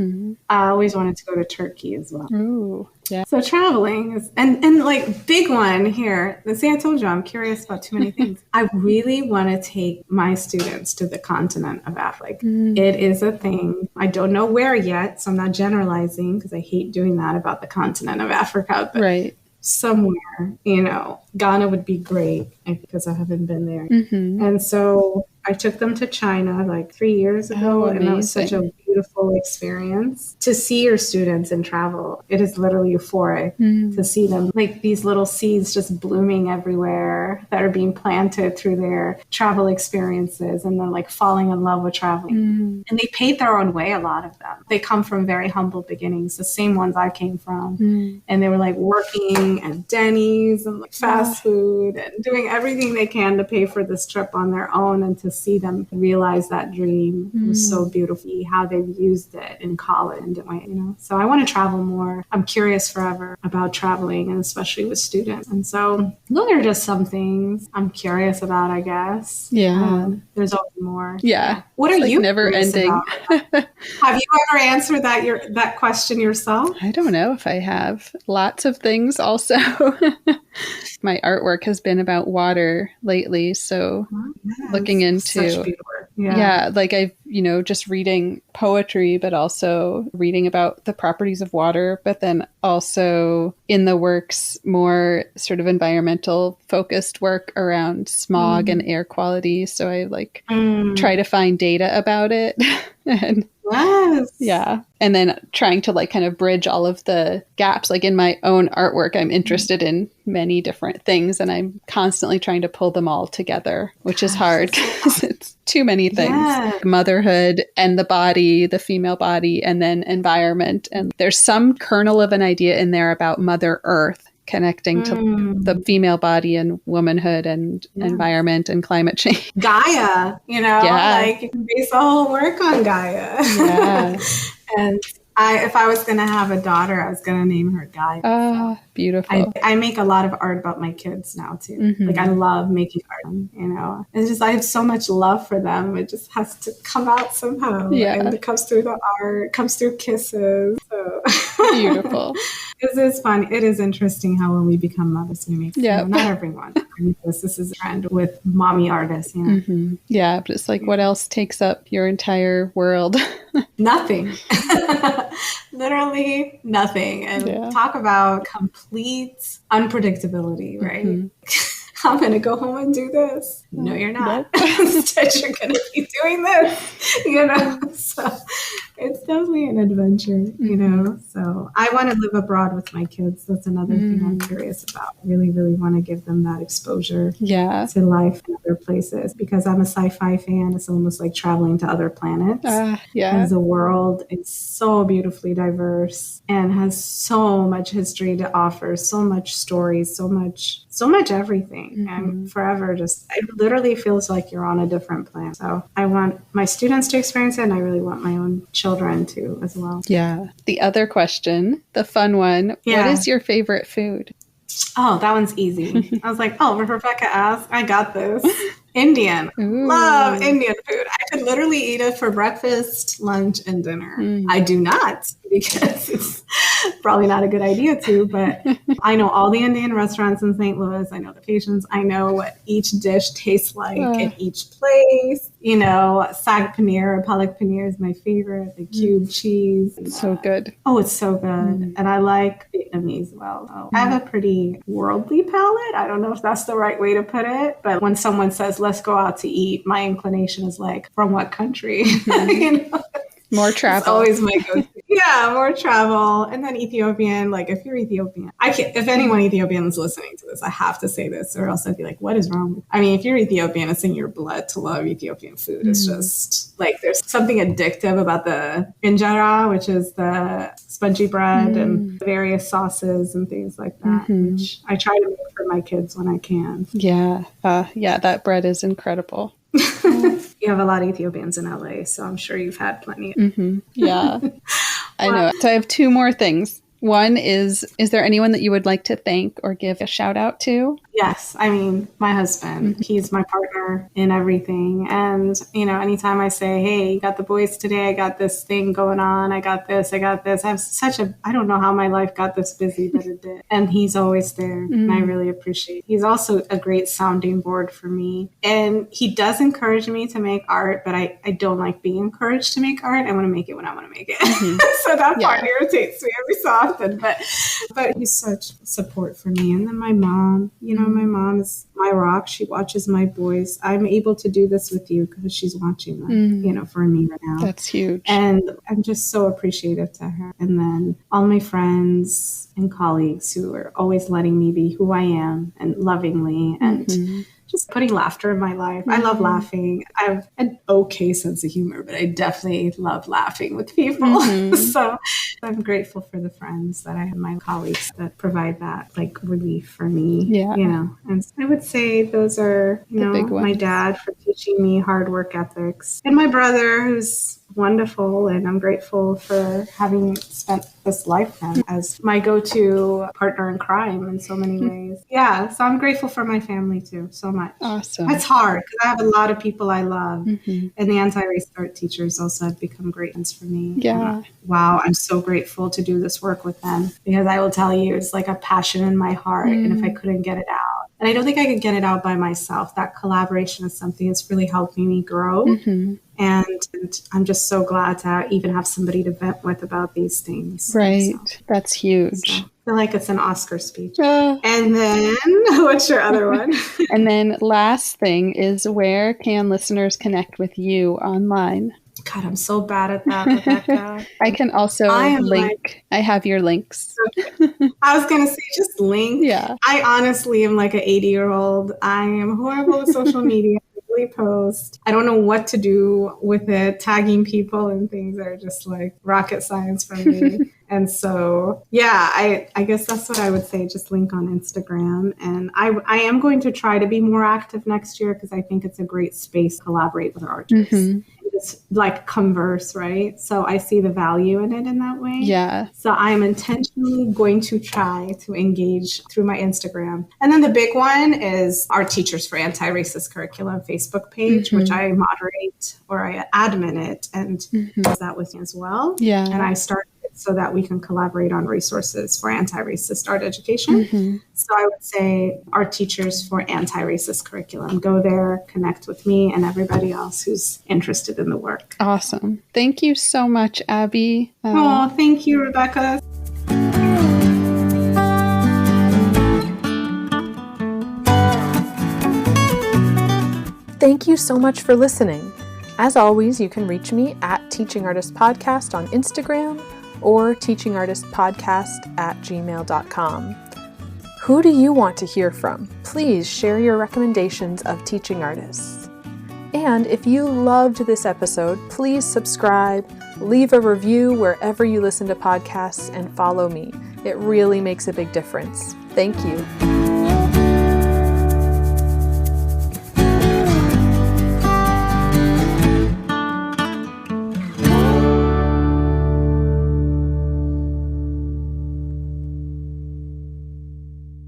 I always wanted to go to Turkey as well. Ooh. Yeah. So traveling is, and like big one here. See, I told you I'm curious about too many things. I really want to take my students to the continent of Africa. It is a thing. I don't know where yet, so I'm not generalizing because I hate doing that about the continent of Africa. But somewhere, you know, Ghana would be great because I haven't been there. Mm-hmm. And so I took them to China like 3 years ago, and that was such a beautiful experience to see your students and travel. It is literally euphoric to see them, like these little seeds just blooming everywhere that are being planted through their travel experiences, and then like falling in love with traveling. And they paved their own way, a lot of them. They come from very humble beginnings, the same ones I came from. And they were like working at Denny's and like fast food and doing everything they can to pay for this trip on their own, and to see them realize that dream. It was so beautiful how they've used it in college and you know. So I want to travel more. I'm curious forever about traveling, and especially with students. And so those are just some things I'm curious about, I guess. Yeah. There's always more. Yeah. What are you never ending? Have you ever answered that question yourself? I don't know if I have. Lots of things also. My artwork has been about water lately, so looking into such beautiful work. like I've, just reading poetry, but also reading about the properties of water, but then also in the works, more sort of environmental focused work around smog and air quality. So I try to find data about it. And and then trying to kind of bridge all of the gaps. Like in my own artwork, I'm interested in many different things, and I'm constantly trying to pull them all together, which is hard because it's too many things. Motherhood and the body, the female body, and then environment. And there's some kernel of an idea in there about Mother Earth connecting to the female body and womanhood and environment and climate change. Gaia, like you can base the whole work on Gaia. And if I was going to have a daughter, I was going to name her Gaia. Oh, beautiful. I make a lot of art about my kids now too. Like I love making art, It's just, I have so much love for them. It just has to come out somehow. And it comes through the art, comes through kisses. So. Beautiful. This is fun. It is interesting how when we become mothers, we make not everyone. This is a trend with mommy artists. Yeah, but it's like, what else takes up your entire world? Nothing. Literally nothing. And talk about complete unpredictability, right? I'm going to go home and do this. No, you're not. Instead, you're going to be doing this, So it's definitely an adventure, So I want to live abroad with my kids. That's another thing I'm curious about. I really, really want to give them that exposure to life in other places, because I'm a sci-fi fan. It's almost like traveling to other planets. As the world is so beautifully diverse and has so much history to offer, so much stories, so much everything. And forever, it literally feels like you're on a different planet. So I want my students to experience it, and I really want my own children to as well. Yeah. The other question, the fun one, what is your favorite food? Oh, that one's easy. I was like, Rebecca asked, I got this. Indian. Ooh. Love Indian food. I could literally eat it for breakfast, lunch, and dinner. I do not, because it's probably not a good idea to, but I know all the Indian restaurants in St. Louis. I know the patients. I know what each dish tastes like at each place. Sag paneer or palak paneer is my favorite. The cube cheese. It's so good. Oh, it's so good. And I like Vietnamese well. So I have a pretty worldly palate. I don't know if that's the right way to put it, but when someone says, let's go out to eat, my inclination is like, from what country? More travel. It's always my go-to. Yeah, more travel. And then Ethiopian, like if you're Ethiopian, if anyone Ethiopian is listening to this, I have to say this, or else I'd be like, what is wrong? I mean, if you're Ethiopian, it's in your blood to love Ethiopian food. It's just like, there's something addictive about the injera, which is the spongy bread and various sauces and things like that, which I try to make for my kids when I can. Yeah. That bread is incredible. You have a lot of Ethiopians in LA, so I'm sure you've had plenty. Yeah, I know. So I have two more things. One is there anyone that you would like to thank or give a shout out to? Yes. I mean, my husband, he's my partner in everything. And, anytime I say, hey, you got the boys today, I got this thing going on, I got this. I have I don't know how my life got this busy, but it did. And he's always there. And I really appreciate it. He's also a great sounding board for me. And he does encourage me to make art, but I don't like being encouraged to make art. I want to make it when I want to make it. So that part irritates me every so often. But But he's such support for me. And then my mom, my mom is my rock. She watches my boys. I'm able to do this with you because she's watching them, for me right now. That's huge. And I'm just so appreciative to her. And then all my friends and colleagues who are always letting me be who I am and lovingly and just putting laughter in my life. I love laughing. I have an okay sense of humor, but I definitely love laughing with people. So I'm grateful for the friends that I have, my colleagues that provide that relief for me. Yeah. And I would say those are, my dad for teaching me hard work ethics, and my brother who's wonderful, and I'm grateful for having spent this lifetime as my go-to partner in crime in so many ways. Yeah, so I'm grateful for my family too, so much. Awesome. It's hard because I have a lot of people I love, and the anti-racist art teachers also have become great friends for me. Yeah. Wow, I'm so grateful to do this work with them, because I will tell you, it's like a passion in my heart, and if I couldn't get it out, and I don't think I could get it out by myself, that collaboration is something that's really helping me grow. And I'm just so glad to even have somebody to vent with about these things. Right. So, that's huge. So I feel like it's an Oscar speech. And then, what's your other one? And then last thing is, where can listeners connect with you online? God, I'm so bad at that, Rebecca. I can also link. I have your links. I was going to say just link. Yeah. I honestly am like an 80-year-old. I am horrible with social media. Post. I don't know what to do with it. Tagging people and things are just like rocket science for me. And so, yeah, I guess that's what I would say. Just link on Instagram. And I am going to try to be more active next year, because I think it's a great space to collaborate with artists. Just like converse, right? So I see the value in it in that way. Yeah. So I am intentionally going to try to engage through my Instagram. And then the big one is our Teachers for Anti-Racist Curriculum Facebook page, which I moderate, or I admin it, and does that with me as well. Yeah. And I started it so that we can collaborate on resources for anti-racist art education. So I would say our Teachers for Anti-Racist Curriculum. Go there, connect with me and everybody else who's interested in the work. Awesome. Thank you so much, Abby. Thank you, Rebecca. Thank you so much for listening. As always, you can reach me at Teaching Artist Podcast on Instagram or teachingartistpodcast@gmail.com. Who do you want to hear from? Please share your recommendations of teaching artists. And if you loved this episode, please subscribe, leave a review wherever you listen to podcasts, and follow me. It really makes a big difference. Thank you.